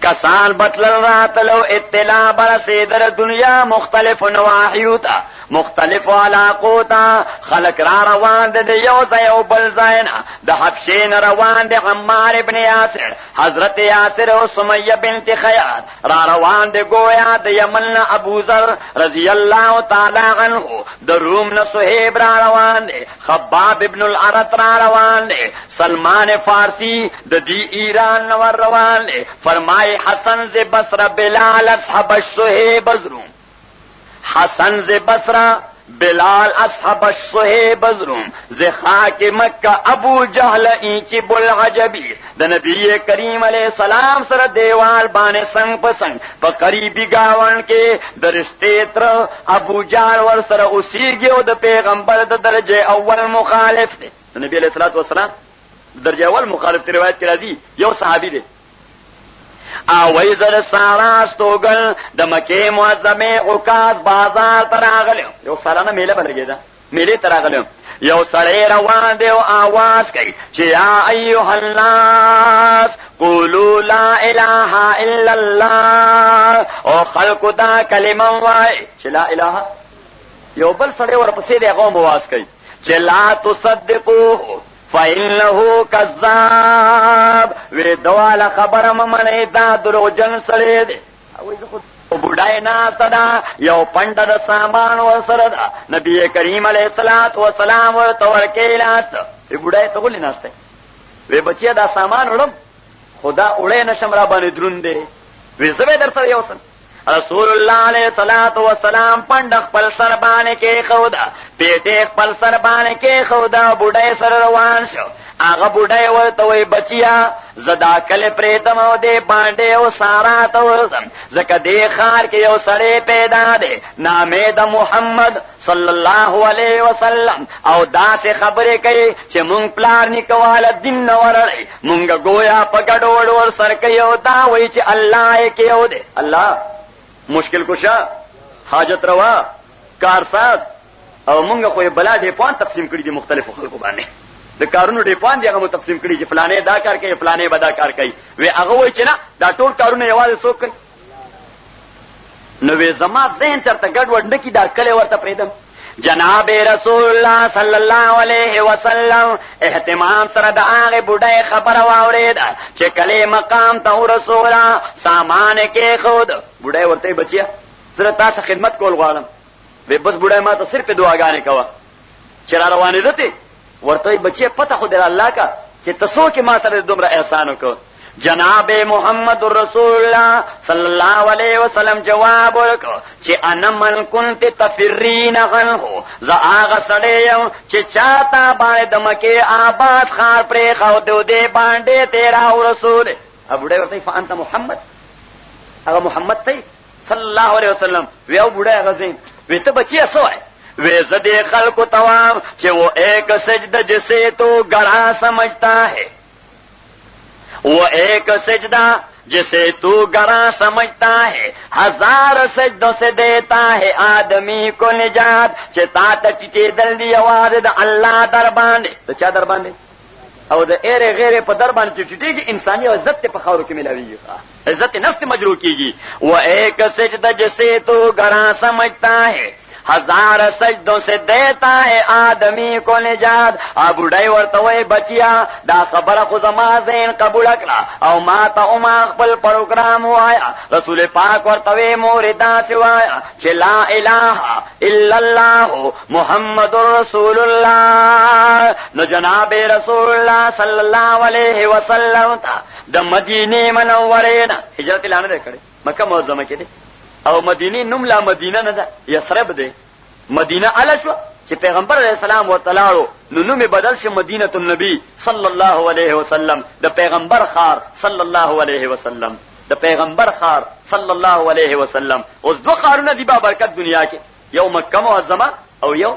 کسان بطلل راتلو اطلاع برسیدر دنیا مختلف نواحیوتا مختلف علاقوتا خلق را روان دے یو زیو بل زینا دا حبشین روان دے عمار ابن یاسر حضرت یاسر و سمیہ بنت خیات را روان دے گویا دے یمن ابو ذر رضی اللہ تعالی عنہ دا روم صہیب را روان دے خباب ابن العرط را روان دے سلمان فارسی دا دی ایران نور روان دے فرمائے حسن ز بصرہ بلال اصحاب الصہیب ازروم حسن ز بصرہ بلال اصحاب الصہیب ازروم ز خاک مکہ ابو جہل اینچی بلعجبیر دا نبی کریم علیہ السلام سر دیوال بانے سنگ پسنگ پا قریبی گاون کے درشتے تر ابو جہل ور سر اسی گیو دا پیغمبر دا درجہ اول مخالف دے دا نبی علیہ السلام درجہ اول مخالف تی روایت کرا دی یو صحابی دے آوئی زر ساراستوگل د مکه معظمه عکاظ بازار تراغلیو یو سالانه میله بلګی دا میله تراغلیو یو سړی روان دی او आवाज کوي چې یا ایها الناس قولوا لا اله الا الله او خلق دا کلمه وای چې لا اله یو بل سړی ورپسې دی هغه आवाज کوي چې لا تصدقوه فإنه کذاب وی دواله خبره ممنه دا دروغجن سړی دی او زه خود بډای ناسته دا یو پنډه د سامان ورسره دا نبی کریم علیه الصلاۃ والسلام ورته ورکې ناسته وی بډای ته ولې ناسته وی بچیا دا سامان وړم خدا اړې نشم را باندې دروند دی وی زه به درته یو سم رسول الله علیه الصلاۃ والسلام پند خپل سر باندې کې خودا پیټه خپل سر باندې کې خودا بډای سره روان شو هغه بډای ورته وای بچیا زدا کله پریتم او دې باندې او سارا ته زکه دې خار کې یو سړی پیدا دی نامې د محمد صلی الله علیه وسلم او دا سے خبرې کوي چې مونږ پلار نکواله دین ورړې مونږ گویا په ګډوډ ور سر کوي او دا وای چې الله یې کېو دی الله مشکل کشا حاجت روا کارساز او مونږ خو بلا دې پوان تقسیم کړی دي مختلفو خلکو باندې د کارونو ډې پوان دی هغه تقسیم کړی چې فلانه دا کار کوي فلانه بدا کار کوي وی هغه وای چې نه دا ټول کارونه یوازې څوک کوي نو وی زما ذهن چرته ګډوډ نکي دا کله ورته پریدم جناب رسول الله صلی الله علیه وسلم اهتمام سره د هغه بډای خبره واورید چې کله مقام ته رسولا سامان کې خود بډای ورته بچیا زه تاسو خدمت کول غواړم وی بس بډای ما ته صرف دعاګانې کوه چې را روانې دته ورته بچیا پته خو در الله کا چې تاسو کې ما سره دومره احسان وکړ جناب محمد رسول الله صلی الله علیه وسلم جواب ورکړ چې انا من كنت تفرین عنه ز هغه سړی یم چې چاته باندې د مکه آباد خار پرې خو دې باندې تیرا رسول ابو ډای ورته فانت محمد هغه محمد ته صلی الله علیه وسلم ویو بوډای غزین وته بچی اسوای وے زدے خلق تمام کہ وہ ایک سجدہ جسے تو گڑھا سمجھتا ہے وہ ایک سجدہ جسے تو گڑھا سمجھتا ہے ہزار سجدوں سے دیتا ہے آدمی کو نجات چتا تچے دلدی آواز دا اللہ دربان تو چا دربان دے او دا ایرے غیرے پا دربان چٹی گی انسانی عزت پا خورو کی ملاوی گی عزت نفس مجروع کی گی وہ ایک سجدہ جسے تو گڑھا سمجھتا ہے ہزار سجدوں سے دیتا ہے آدمی کو نجات ابو ڈائی ورتوے بچیا دا خبر خو زما زین قبول کړه او ما ته ما خپل پروګرام وایا رسول پاک ورتوے موردا سوایا چې لا اله الا الله محمد رسول الله نو جناب رسول الله صلی الله علیه وسلم تا د مدینه منوره نه هجرت لاندې کړي مکه معظمه کې دي او مدینه نوم لا مدینه نه ده یثرب ده مدینه الشوا چې پیغمبر علیہ السلام ورتلاړو نو نوم بدل شي مدینه النبی صلی الله علیه وسلم د پیغمبر خار صلی الله علیه وسلم د پیغمبر خار صلی الله علیه وسلم اوس دو خارونه دی با برکت دنیا کې یو مکه معظمه او یو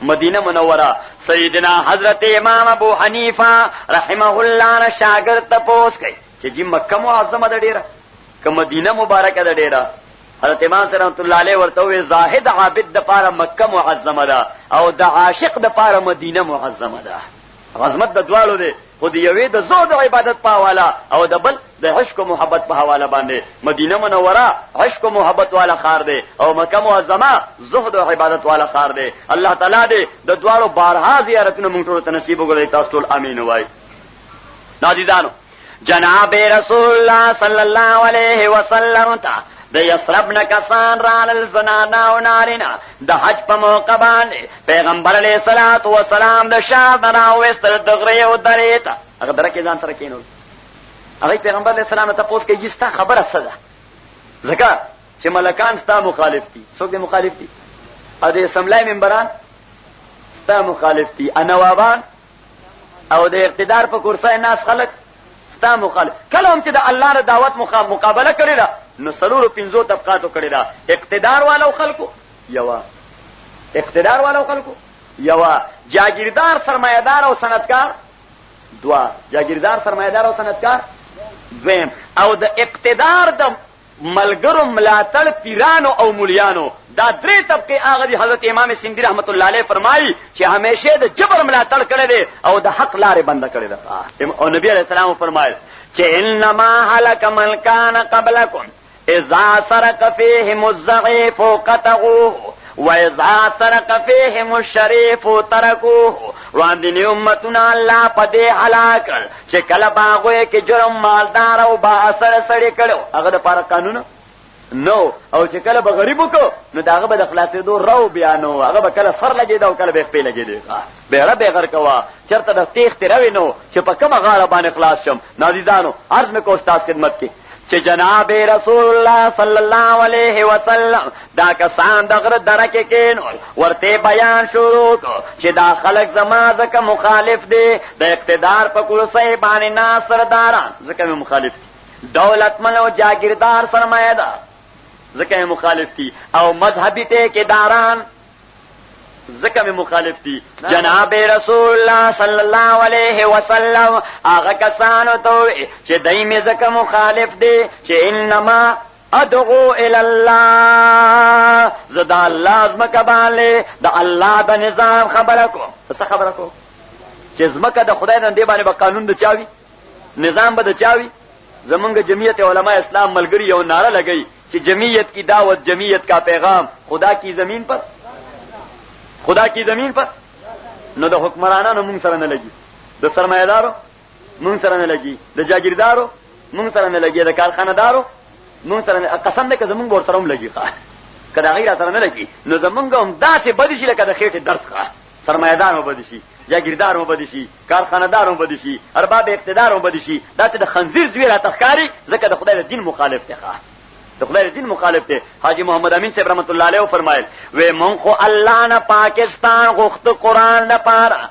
مدینه منوره سیدنا حضرت امام ابو حنیفه رحمه الله نه شاګرد تپوس کوي چې جی مکه معظمه د ډیره که مدینه مبارکه ده ډیره حضرت امام صلی الله علیه ورته وی زاهد عابد د پاره مکه معظمه ده او د عاشق د پاره مدینه معظمه ده عظمت د دوالو ده خو د یوې د زود عبادت په حواله او د بل د عشق او محبت په حواله باندې مدینه منوره عشق او محبت والا خار ده او مکه معظمه زهد او عبادت والا خار ده الله تعالی دې د دوالو بارها زیارتونه مونږ ټول ته نصیب وکړي تاسو ټول امین وای نازیدانو جناب رسول الله صلی الله علیه وسلم تا د یثرب نه کسان رال زنانا او نارینا د حج په موقع باندې پیغمبر علیه الصلاۃ والسلام د شام راو استل دغری او دریتا هغه درکه ځان سره کینول هغه پیغمبر علیه السلام ته پوښتنه کوي چې خبره څه ده ځکه چې ملکان ستا مخالف دي څوک دې مخالف دي ا دې سملای منبران ستا مخالف دي انوابان او د اقتدار په کرسي ناس خلک ستا مخالف کله هم چې د الله ر دعوت مقابله کړی دا نو سلور پنځو طبقاتو کړی دا اقتدار والو خلکو یوا اقتدار والو خلکو یوا جاگیردار سرمایدار او صنعتکار دوا جاگیردار سرمایدار او صنعتکار دویم او د اقتدار د ملګرو ملاتړ پیرانو او مولیانو دا درې طبقه هغه دي حضرت امام سیندی رحمت الله علیه فرمایي چې همیشه د جبر ملاتړ کړی دی او د حق لارې بند کړی دی او نبی علیہ السلام فرمایي چې انما هلك من كان قبلكم اذا سرق فيهم الضعيف قطعوه واذا سرق فيهم الشريف تركوه وعندنی امتنا الله پدې هلاک چې کله باغوي کې جرم مالدار او با اثر سړی کړو هغه د پاره قانون نو او چې کله به غریبو کو نو داغه به د خلاصې دو رو بیانو هغه به کله سر لګي دا او کله به خپل لګي دی به به غر کوا چرته د تیخ تیروي نو چې په کومه غاړه باندې خلاص شم نازیدانو عرض مې کو استاد خدمت کې چې جناب رسول الله صلی الله علیه وسلم دا کسان د غره درکه کېنول ورته بیان شروع چې دا خلک زما ځکه مخالف دي د اقتدار په کرسۍ باندې ناس سرداران ځکه مخالف دي، دولتمن او جاگیردار سرمایه‌دار ځکه مخالف دي، او مذهبي ټیکهداران ځکه مخالف دي. جناب رسول الله صلی الله علیه وسلم هغه کسانو ته چې دای مې ځکه مخالف دي چې انما ادعو الى الله، زدا الله زمکه باندې د الله د نظام خبره کو. څه خبره کو؟ چې زمکه د خدای د دې باندې به قانون د چاوي، نظام به د چاوي. زمونږ جمعیت علماء اسلام ملګری یو نعره لګئی چې جمعیت کی دعوت، جمعیت کا پیغام، خدا کی زمین پر، خدا کی زمین پر. نو د حکمرانانو مونږ سره نه لګي، د سرمایه‌دارو مونږ سره نه لګي، د جاگیردارو مونږ سره نه لګي، د کارخانه‌دارو مونږ سره قسم دې که زمونږ ور سره هم لګي ښه که د هغې را سره نه لګي نو زمونږ هم داسې بدې شي لکه د خېټې درد ښه. سرمایه‌دار هم بدې شي، جاگیردار هم بدې شي، کارخانه‌دار هم بدې شي، ارباب اقتدار هم بدې شي. داسې د خنزیر زوی راته ښکاري ځکه د خدای د دین مخالف دی ښه، د خدای دین مخالف دی. حاجی محمد امین صاحب رحمت الله علیه فرمایل وې مونږ خو الله نه پاکستان غوښته قرآن نه پاره،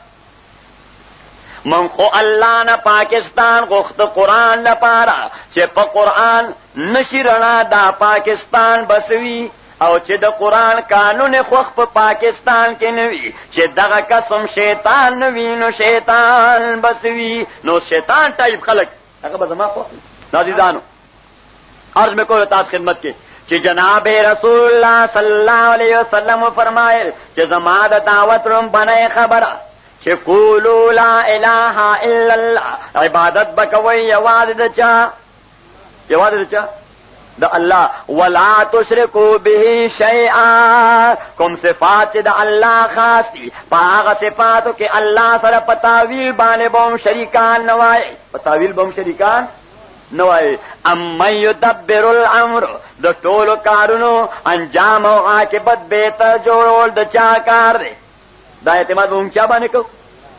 مونږ خو الله نه پاکستان غوښته قرآن نه پاره چې په قرآن نشي رڼا دا پاکستان بسوي، او چې د قرآن قانون خوښ په پاکستان کې نه وي، چې دغه قسم شیطان نه وي نو شیطان بسوي. نو شیطان ټایپ خلک هغه به زما خوښ عزیزانو. عرض میں کوئی تاس خدمت کے کہ جناب رسول اللہ صلی اللہ علیہ وسلم فرمائے کہ زما د دعوت روم بنائے خبرہ کہ قولوا لا الہ الا اللہ، عبادت بکوئی یواز د چا، یواز د چا د اللہ، ولا تشرکوا به شیئا، کوم صفات د اللہ خاص دی پاغه صفاتو کہ اللہ سره پتاویل باندې بوم شریکان نوای، پتاویل بوم شریکان نوای. امن یدبر الامر، د ټولو کارونو انجام او عاقبت بهتر جوړول د چا کار دی؟ دا اعتماد مونږ چا باندې کو؟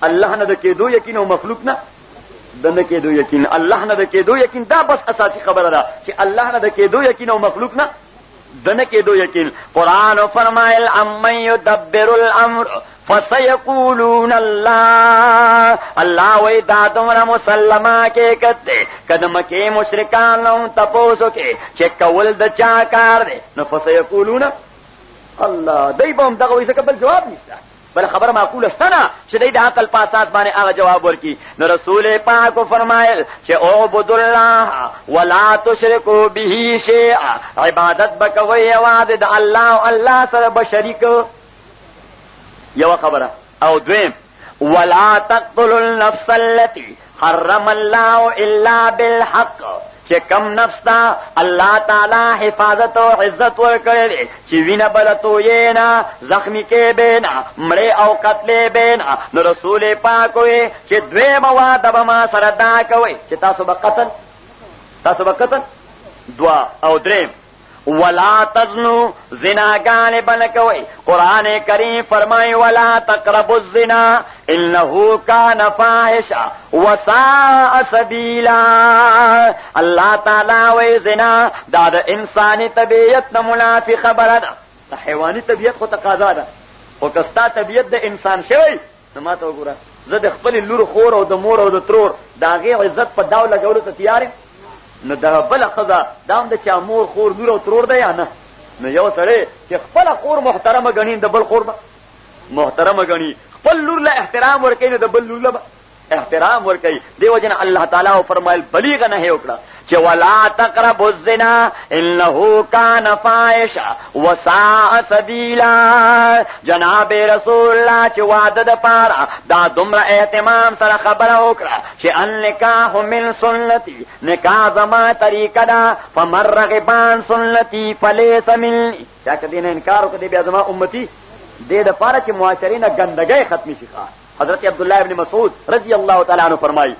الله نه د کېدو یقین او مخلوق نه د نه کېدو یقین، الله نه د کېدو یقین. دا بس اساسی خبره ده چې الله نه د کېدو یقین او مخلوق نه د نه کېدو یقین. قرآن فرمایل امن یدبر الامر فسیقولون اللہ، اللہ وی دا تمرا مسلمہ کے کتے قدم کے مشرکان لهم تپوسو کے چه کول دا چا کار دے نو فسیقولون اللہ. دی با هم دغه وی سکه بل جواب نشتا، بل خبر معقول اشتنا چې دی د عقل په اساس باندې هغه جواب ورکی. نو رسول پاک فرمایل چې اعبدوا الله ولا تشركوا به شیئا، عبادت بکوي یوازې د الله او الله سره بشریک. یو خبره. او دویم ولا تقتلوا النفس التي حرم الله الا بالحق، چې کم نفس تا الله تعالی حفاظت او عزت ورکړي چې وینه بلتو یې نه، زخمی کې به نه، مړې او قتل به نه. نو رسول پاک وي چې دویم وعده به ما سره دا کوي چې تاسو به قتل، تاسو به قتل. دعا. او دریم ولا تزنو، زناگان بنکوئی. قرآن کریم فرمائی ولا تقربوا الزنا انہو کان فاحشا وساء سبیلا. اللہ تعالی وی زنا دا د انسانی طبیعت نه منافی خبره ده، د حیوانی طبیعت خو تقاضا ده، خو کستا طبیعت د انسان شوی نو ما ته وګوره زه د خپل لور خور او د مور او د ترور د هغې عزت په داو لګولو ته تیار یم. نو دا بل خزا دام د چا مور خور لور او ترور ده یا نه؟ نو یو سړی چې خپل خور محترمه غني د بل خور به محترمه غني، خپل لور له احترام ورکوي نو د بل لور له احترام ورکوي. دیو جن الله تعالی فرمایل بلیغ نه وکړه چې ولا تقربوا الزنا انه كان فاحشا وساء سبیلا. جناب رسول الله چې وعده د پاره دا دومره اهتمام سره خبره وکړه چې ان نکاح من سنتي، نکاح زما طریقه ده، فمن رغب عن سنتي فليس مني. چا که دین انکار وکړي بیا زما امتی دې د پاره چې معاشرې نه ګندګۍ ختمي شي. حضرت عبداللہ ابن مسعود رضی اللہ تعالیٰ عنہ فرمائی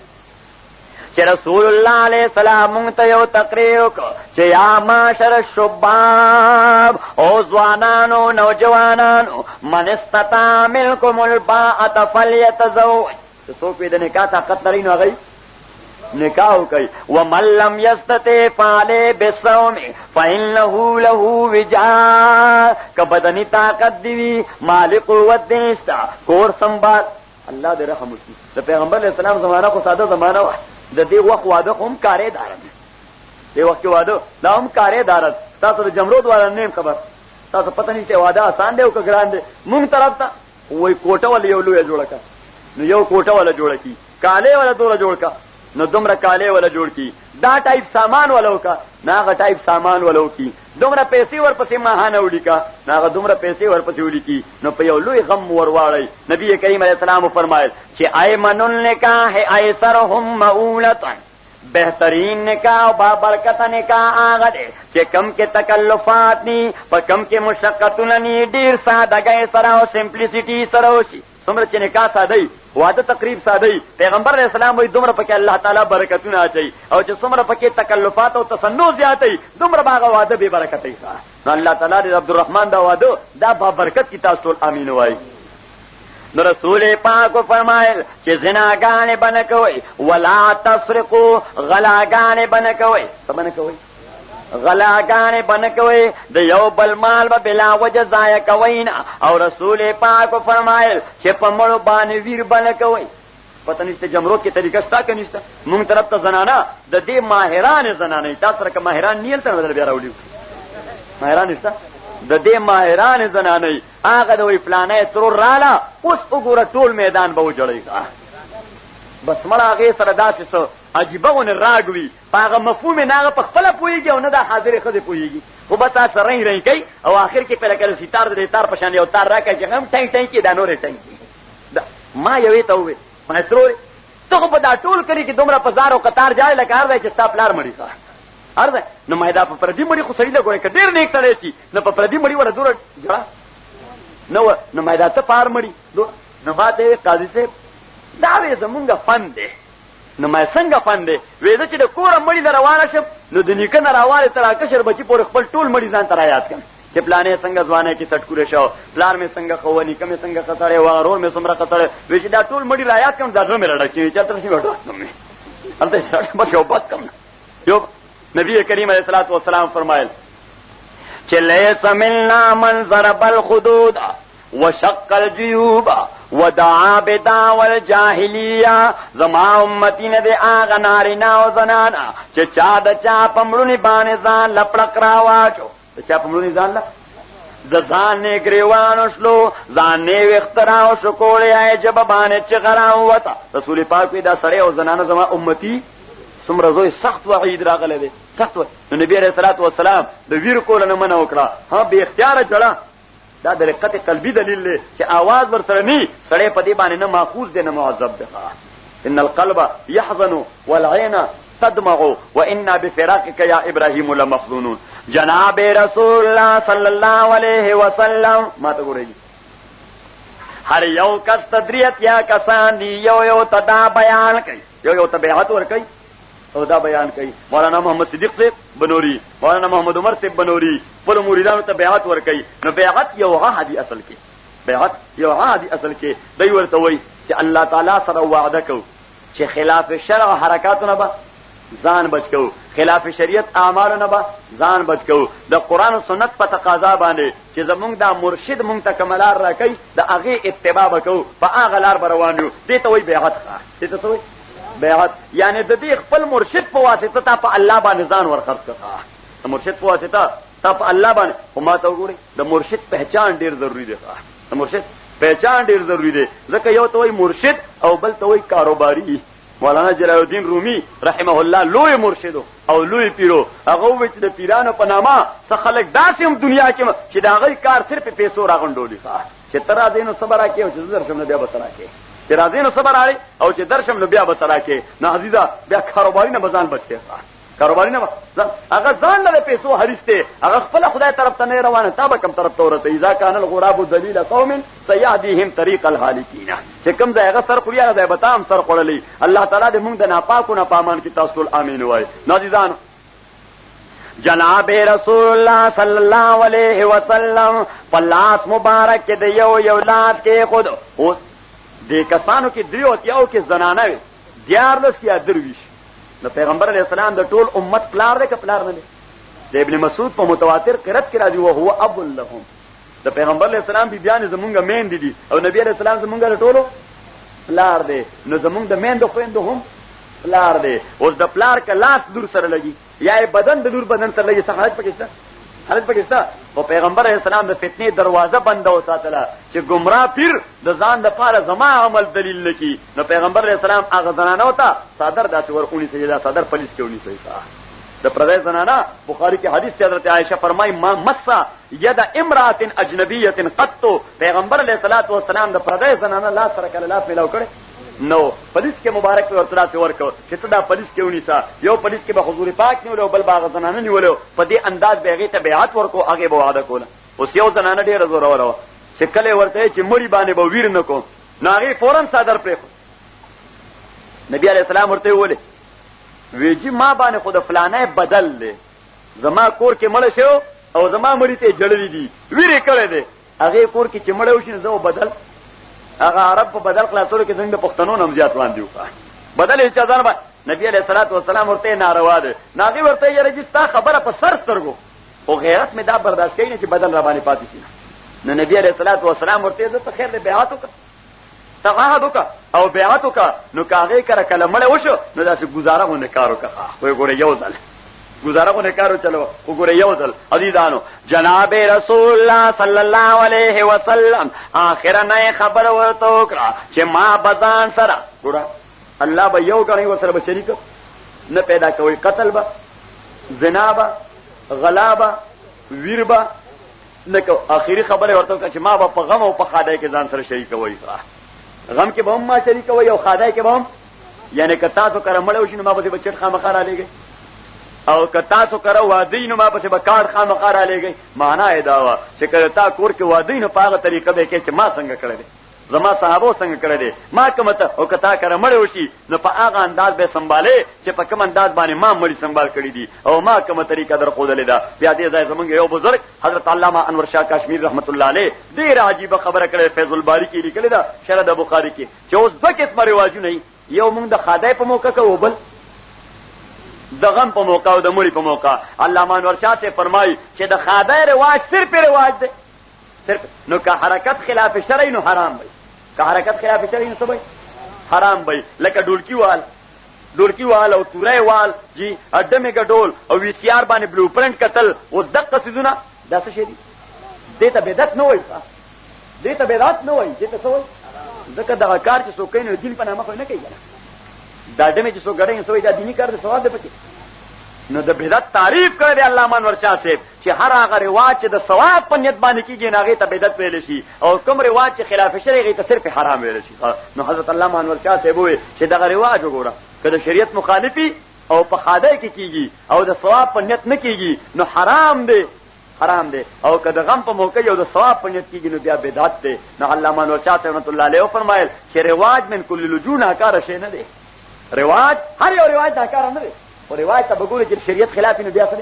کہ رسول اللہ علیہ السلام منتیو تقریر کو کہ یا معاشر الشباب، او زوانانو نوجوانانو، من استطاع منکم الباءة فلیتزوج. تو سو پی د نکاح طاقت لري نو هغه نکاح کوي. ومن لم یستطع فعليه بالصوم فإنه له وجاء. که بدنی طاقت دی مال قوت دیستا کور سنبال. الله دې رحم وکړي. د پیغمبر علیه السلام زمانہ خو ساده زمانہ وه. د دې وخت واده هم کارې دارد. دې وخت کې واده دا هم کارې دارد. تاسو د جمرود والا نیم خبر، تاسو پته نشته واده آسان دی او که ګران دی. مونږ طرف ته وایي کوټه ول یو لویه جوړه کړه، نو یو کوټه ولا جوړه کی، کالې ولا دوره جوړ کا، نو دومره کالې ولا جوړ کی. دا ټایپ سامان ولو کا، ناغه ټایپ سامان ولو کی. دومره پیسې ورپسې ماهانه وړي کا، ناغه دومره پیسې ورپسې وړي کی. نو په یو لوی غم ورواړی. نبی کریم علیه السلام فرمایل چې ایمن النکاح ایسرهم مؤونة، بہترین نکاح او بابرکت نکاح آغا دے چې کم کې تکلفات نی، په کم کې مشقتونه نی، ډیر سادهګۍ سره او سمپلیسیټي سره وشي. څومره چې نکاح ساده واده تقریب ساده. پیغمبر علیہ السلام وایي دومره پکې الله تعالی برکتونه اچي، او چې څومره پکې تکلفات او تصنع زیاتې دومره باغه واده به برکتې ښه. نو الله تعالی دې عبدالرحمن دا واده دا بابرکت کی تاسو ټول امین وایي. نو رسول پاک فرمایل چې زناګانې بنه کوي، ولا تسرقوا، غلاګانې بنه کوي. څه بنه کوي؟ غلاګانې بنه کوي. د یو بل مال به بلا وجه ضایع کوي نه. او رسول پاک فرمایل چې په مړو باندې ویر بنه کوي. پته نشته جمرود کې طریقه شته که نشته. مونږ طرف ته زنانه د دې ماهران زنانه، تاسو سره که ماهران نیل ته بدل بیا راوړي ماهران نشته. د دې ماهران زنانه هغه د وی فلانه ترور رااله، اوس وګوره ټول میدان به وجړی. بس مړه هغې سره داسې څه عجیبه غونې راګوي، په هغه مفهوم یې نه هغه په خپله پوهېږي او نه دا حاضرې ښځې پوهېږي، خو بس هسه رنګ رنګ کوي. او آخر کې کله کله ستار د دې تار په شان یو تار راکړي چې هم ټنګ ټنګ کړي، دا نورې ټنګ کړي. ما یوې ته وویل مایسرورې ته خو په دا ټول کلي کې دومره په زار او قطار جاړې لکه هر ځای چې ستا پلار مړي ښه هر ځای. نو ما دا په پردي مړي خو سړي له ګورې که ډېر نیک سړی شي نو په پردي مړي وره دوره جړه نه وه. نو ما دا ته پار مړي نو ما ته قاضي صاحب دا وې زمونږ فن دی. نو ما څنګه فن دی؟ وې زه چې د کوره مړي نه روانه شم نو د نیکه نه راوالې تر راکشر بچي پورې خپل ټول مړي ځان ته رایاد کړم چې پلانې څنګه ځوانۍ کې سټکوره شو، پلار مې څنګه ښه و، نیکه مې څنګه ښه سړی و، ورور مې څومره ښه سړی. وې چې دا ټول مړي رایاد کړم دا زړه مې راډک شي چېرته شي وټو هلته بس یو بد کړم. یو نبی کریم علیه الصلاة والسلام فرمایل چې لیس منا من ضرب الخدود وشق الجیوب ودعا بدعوى الجاهلیه. زما امتی نه دی هغه نارینه او زنانه چې چا د چا په مړونې باندې ځان لپړک راواچو. د چا په مړونې ځان د ځان نه ګریوانو شلو، ځان نه ویښته راوشو کوړی عجبه باندې چغه راووته. رسول پاک وایي دا سړی او زنانه زما امتي څومره زوی سخت وعید راغلی دی سخت. نو نبي علیه الصلاة والسلام د ویر کولو نه منع وکړه. ها بې اختیاره جړه دا د رقت قلبي دلیل دی چې آواز ورسره نی سړی په دې باندې نه ماخوذ دی نه معذب دی. ان القلب يحزن والعين تدمع وانا بفراقك يا ابراهيم لمحزونون. جناب رسول الله صلی الله علیه وسلم ما ته ګورئ هر یو کس تدریت یا کسان دی یو یو تدا بیان کوي، یو یو ته بیعت ورکوي او دا بیان کوي. مولانا محمد صدیق صاحب بنوري، مولانا محمد عمر صاحب بنوري خپل مریدانو ته بیعت ورکوي. نو بیعت یو عهدي اصل کې، بیعت یو عهدي اصل کې دی ورته وایي چې الله تعالی سره وعده کو چې خلاف شرع حرکاتونه به ځان بچ کو، خلاف شریعت اعمالونه به ځان بچ کو. د قرآن و سنت په تقاضا باندې چې زمونږ دا مرشد مونږ ته کوم لار راکوي د هغې اتباع به کوو، په هغه لار به روان یو. دې ته وایي بیعت. دې ته څه وایي؟ بیعت. یعنی د دې خپل مرشد په واسطه تا په الله باندې ځان ورخرڅ کړه. د مرشد په واسطه تا په الله باندې. خو ما ته وګورئ د مرشد پہچان ډېر ضروري دی. د مرشد پہچان ډېر ضروري دی ځکه یو ته وایي مرشد او بل ته وایي کاروباري. مولانا جلال الدین رومی رحمه الله لوی مرشدو او لوی پیرو. هغه وایي چې د پیرانو په نامه څه خلک داسې هم دنیا کې چې د هغوی کار صرف پیسو راغونډولي چې ته راځې نو صبر راکړې او چې زه درشم نو بیا به څه راکړې، چې راځې نو صبر اړې او چې درشم نو بیا به څه راکړې. نو عزیزه بیا کاروباري نه به ځان بچ کړې، کاروباري نه هغه ځان له پیسو حریص دی، هغه خپله خدای طرف ته نه روانه، تا به کوم طرف ته ورته. اذا کان الغراب دلیل قوم سیهدیهم طریق الهالکین. چې کوم ځای هغه سر خوري هغه ځای به تا هم سر خوړلی. الله تعالی دې مونږ د ناپاکو نه په امان کې تاسو ټول امین وایي. نو عزیزانو جناب رسول الله صلی الله علیه وسلم په لاس مبارک کې د یو یو لاس کې خود اوس دې کسانو کې دریو اتیاو کې زنانه وي 14 یا 23 نو پیغمبر علیہ السلام د ټول امت پلار دی که پلار نه دی؟ د ابن مسعود په متواتر قرات کې راځي او هو اب لهم. د پیغمبر علیہ السلام بیان زمونږه مین دي او نبی علیہ السلام زمونږه د ټولو پلار دی. نو زمونږ د مین د خويندو هم پلار دی. اوس د پلار ک لاس دور سره لګي یا بدن د دور بدن سره لګي، صحت پکې څه حالت پکې څه؟ او پیغمبر علیہ السلام د فتنې دروازه بنده وساتله چې گمراه پیر د ځان د پاره زما عمل دلیل نکي. نو پیغمبر علیہ السلام هغه زنانه وتا صادر داسې ورکونی سجدا صادر پولیس کې ونی سجدا د پردې زنانه. بخاری کې حدیث ته حضرت عائشہ فرمایي ما مسا ید امراه اجنبیه قط. پیغمبر علیہ الصلوۃ والسلام د پردې زنانه لاس سره کله لاس ملاو کړي نو پولیس کې مبارک ورته څه ورکو چې ته دا پولیس کې ونیسا. یو پولیس کې به حضور پاک نیولو بل باغ زنانه نیولو په دې انداز به هغه ته بیعت ورکو هغه به وعده کوله. اوس یو زنانه ډیره زور وره چې کله ورته چې مړی باندې به ویر نه کو نو هغه فورن صادر پرې. نبی علیہ السلام ورته ویل ویجی ما باندې خود فلانه بدل دی، زما کور کې مړ شو او زما مړی ته جړلې دي ویری کړی دی. هغه کور کې چې مړ وشي زو بدل هغه عرب په بدل خلاصولو کې څنګه پښتنو نم زیات وړاندې وکړه بدل یې چا ځان باندې. نبی علیہ الصلوۃ والسلام ورته ناروا ده. ناغي ورته یې رجستا خبره په سر سترګو او غیرت می دا برداشت کین چې بدل را باندې پاتې شي. نو نبی علیہ الصلوۃ والسلام ورته ته خیر دې بیعت وکړه تغاهد وکړه او بیعت وکړه. نو کاغه کړه کله مړ وشو نو داسې گزاره غو نه کار وکړه. وای ګوره یو ځل گزاره غو نه کارو چلو وګوره یو ځل. عزیزانو جناب رسول الله صلی الله علیه وسلم اخر نه خبر ورته وکړه چې ما بزان سره ګوره الله به یو غنی وسره به شریک نه پیدا کوي، قتل به زنا به غلا به ویر به نه کو. اخیری خبره ورته وکړه چې ما به په غم او په خادای کې ځان سره شریک وای. غم کې به هم ما شریک وای او خادای کې به هم، یعنی که تاسو کړه مړ وشي نو ما به بچت خامخا را لېږي او که تاسو کرو وادي نو ما پسې به کارډ خامخا را لېږئ. معنا یې دا وه چې که تا کور کې وادي نو په هغه طریقه به کې چې ما څنګه کړی دی زما صحابو څنګه کړی دی ما کومه ته او که تا کره مړی وشي نو په هغه انداز به سنبالې چې په کوم انداز باندې ما مړی سنبال کړي دي او ما کومه طریقه در ښودلې ده. بیا دې ځای زمونږ یو بزرګ حضرت علامه انور شاه کاشمیر رحمت الله علیه ډېره عجیبه خبره کړې فیض الباری کې لیکلې ده شرح د بخاري کې چې اوس دوه قسمه رواجونه یو مونږ د خادای په موقع کوو بل د غم په موقع او د مړي په موقع. علامه انور شاه سے فرمایي چې د خادای رواج صرف رواج دی صرف. نو که حرکت خلاف شرعي نو حرام وي، که حرکت خلاف شرعي نو څه وي حرام وي. لکه ډولکی وال او تورای وال جی اډمه ګډول او وی سی آر باندې بلو پرنٹ قتل اوس دغه سيزونه دا څه شي دي؟ دې ته بدعت نه وایي، دې ته بدعت نه وایي، دې ته څه وایي؟ ځکه دغه کار چې څوک نه دین په نامه خو نه کوي دا دمه چې څوک غړي سوې دا دینی کار د ثواب دی پکې. نو د بدعت تعریف کړی دی علامه انور شاه صاحب چې هر هغه رواج چې د ثواب په نیت باندې کیږي هغه ته بدعت ویل شي او کوم رواج چې خلاف شرعي هغه ته صرف حرام ویل شي. نو حضرت علامه انور شاه صاحب وایي چې دغه رواج وګوره که د شریعت مخالفي او په خادای کې کیږي او د ثواب په نیت نه کیږي نو حرام دی او که د غم په موقع یو د ثواب په نیت کیږي نو بیا بدعت دی. نو علامه انور شاه صاحب رحمت الله علیه فرمایل چې رواج من کل لجون کار شي نه دی. رواج هر یو رواج دا کار نه دی او رواج ته بګوري چې شریعت خلاف نه بیا څه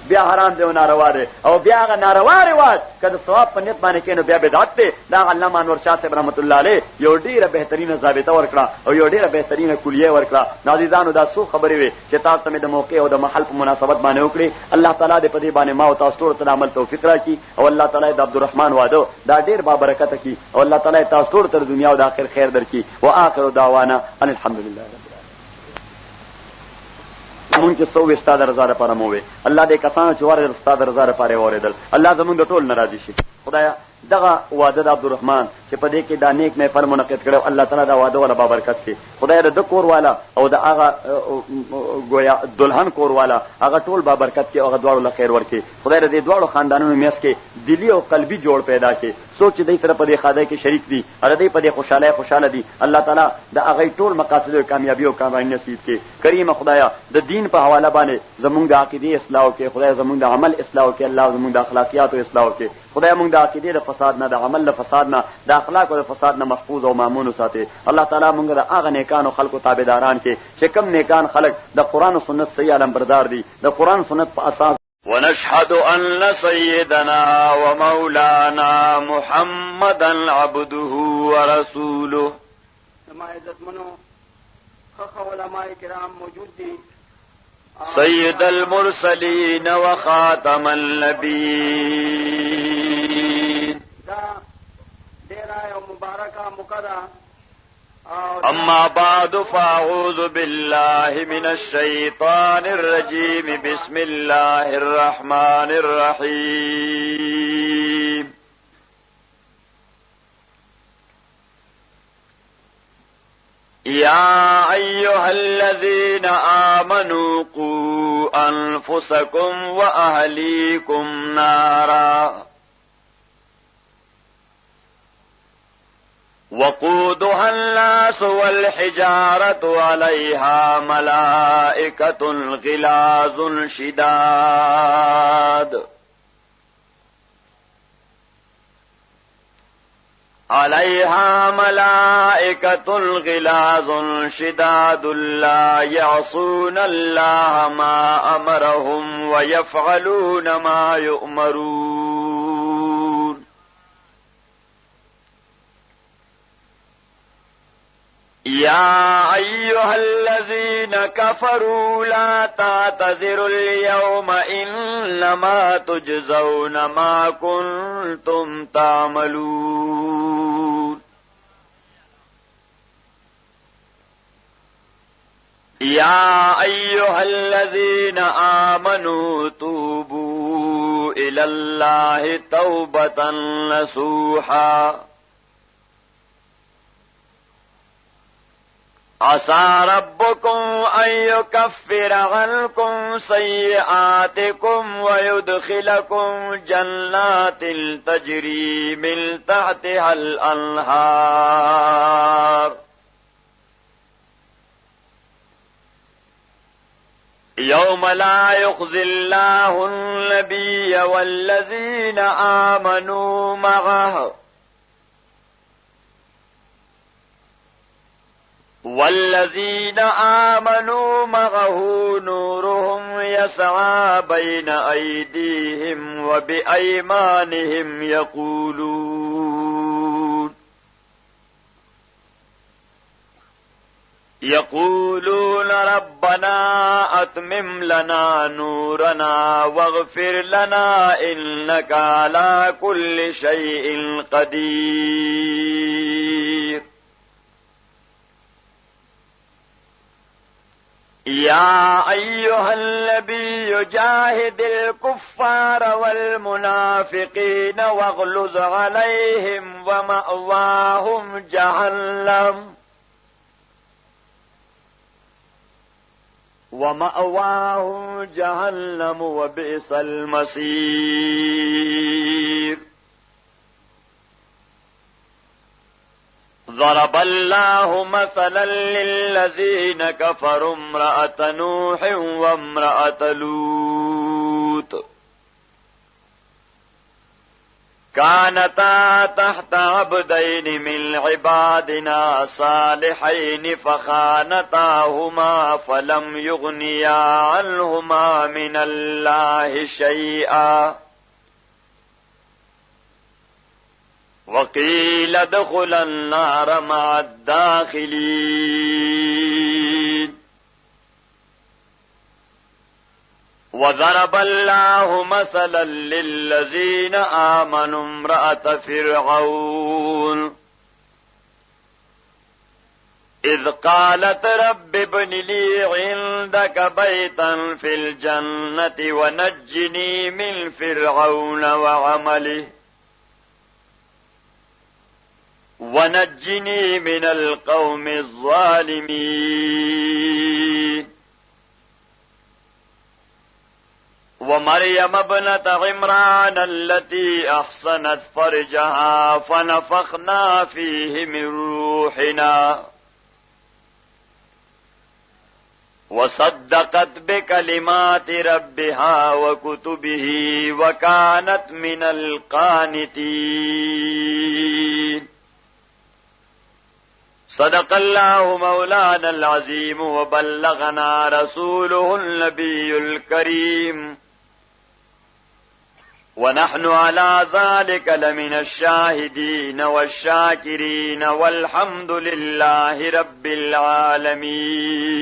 بیا حرام دی او ناروا دی او بیا هغه ناروا رواج کله ثواب په نیت باندې کینو بیا بدعت دی. دا علامه انور شاه صاحب رحمت الله علیه یو ډیره بهترینه ضابطه ورکړه او یو ډیره بهترینه کلیه ورکړه. نازیزانو دا څو خبرې وي چې تاسو ته د موقع او د محل په مناسبت باندې وکړي. الله تعالی دې په دې باندې ما او تاسو ټول ته عمل توفیق راکړي او الله تعالی د عبدالرحمن واده دا ډیر با برکت کړي او الله تعالی تاسو ټول ته دنیا او د آخرت خیر درکړي. واخر دعوانا ان الحمدلله مونږ چې سو استاد رضا لپاره مو وي الله دې کسانو چې ور استاد رضا لپاره اوریدل الله زمونږ ټول ناراضي شي. خدایا دغه واده د عبدالرحمن چې په دې کې دا نیک نه پر منعقد کړو الله تعالی دا واده ولا بابرکت کړي. خدای د کور والا او د هغه گویا دلهن کور والا هغه ټول بابرکت کړي او هغه دواړو له خیر ورکړي. خدای دې دواړو خاندانونو میس کې دلی او قلبي جوړ پیدا کړي. سوچ دې سره په دې خدای کې شریک دي او دې په دې خوشاله دي. الله تعالی د هغه ټول مقاصد او کامیابی او کامیابی نصیب کړي. کریم خدایا د دین په حواله باندې زمونږ د عقیده اصلاح کې خدای زمونږ د عمل اصلاح کې الله زمونږ د اخلاقیات او اصلاح کې خدای مونږ د عقیده د فساد نه د عمل د فساد نه د اخلاق او د فساد نه محفوظ او مامون وساتي. الله تعالی مونږ د هغه نیکانو خلقو تابعداران کې چې کوم نیکان خلق د قران او سنت صحیح علمبردار دي د قران سنت په اساس. ونشهد ان سيدنا ومولانا محمدا عبده ورسوله. ما عزت منو علماء کرام موجود تھی. سید المرسلین و خاتم النبیین. دا ڈیرہ مبارکہ مقدہ. اما بعد فاعوذ باللہ من الشیطان الرجیم بسم اللہ الرحمن الرحیم. یا ایہا الذین آمنوا قوا انفسکم و اہلیکم نارا وقودها الناس والحجارة عليها ملائكة غلاظ شداد لا يعصون الله ما أمرهم ويفعلون ما يؤمرون. يا أيها الذين كفروا لا تعتذروا اليوم إنما تجزون ما كنتم تعملون. يا أيها الذين آمنوا توبوا إلى الله توبة نصوحا عسى ربكم أن يكفر عنكم سيئاتكم ويدخلكم جنات تجري من تحتها الأنهار يوم لا يخزي الله النبي والذين آمنوا معه نورهم يسعى بين أيديهم وبأيمانهم يقولون ربنا أتمم لنا نورنا واغفر لنا إنك على كل شيء قدير. يا أيها النبي جاهد الكفار والمنافقين واغلظ عليهم ومأواهم جهنم وبئس المصير. ضرب الله مثلا للذين كفروا امرأة نوح وامرأة لوط كانتا تحت عبدين من عبادنا صالحين فخانتاهما فلم يغنيا عنهما من الله شيئا وقيل ادخلا النار مع الداخلين. وضرب الله مثلا للذين آمنوا امرأة فرعون إذ قالت رب ابن لي عندك بيتا في الجنة ونجني من فرعون وعمله ونجني من القوم الظالمين. ومريم ابنة عمران التي أحصنت فرجها فنفخنا فيه من روحنا وصدقت بكلمات ربها وكتبه وكانت من القانتين. صدق الله مولانا العظيم وبلغنا رسوله النبي الكريم ونحن على ذلك لمن الشاهدين والشاكرين والحمد لله رب العالمين.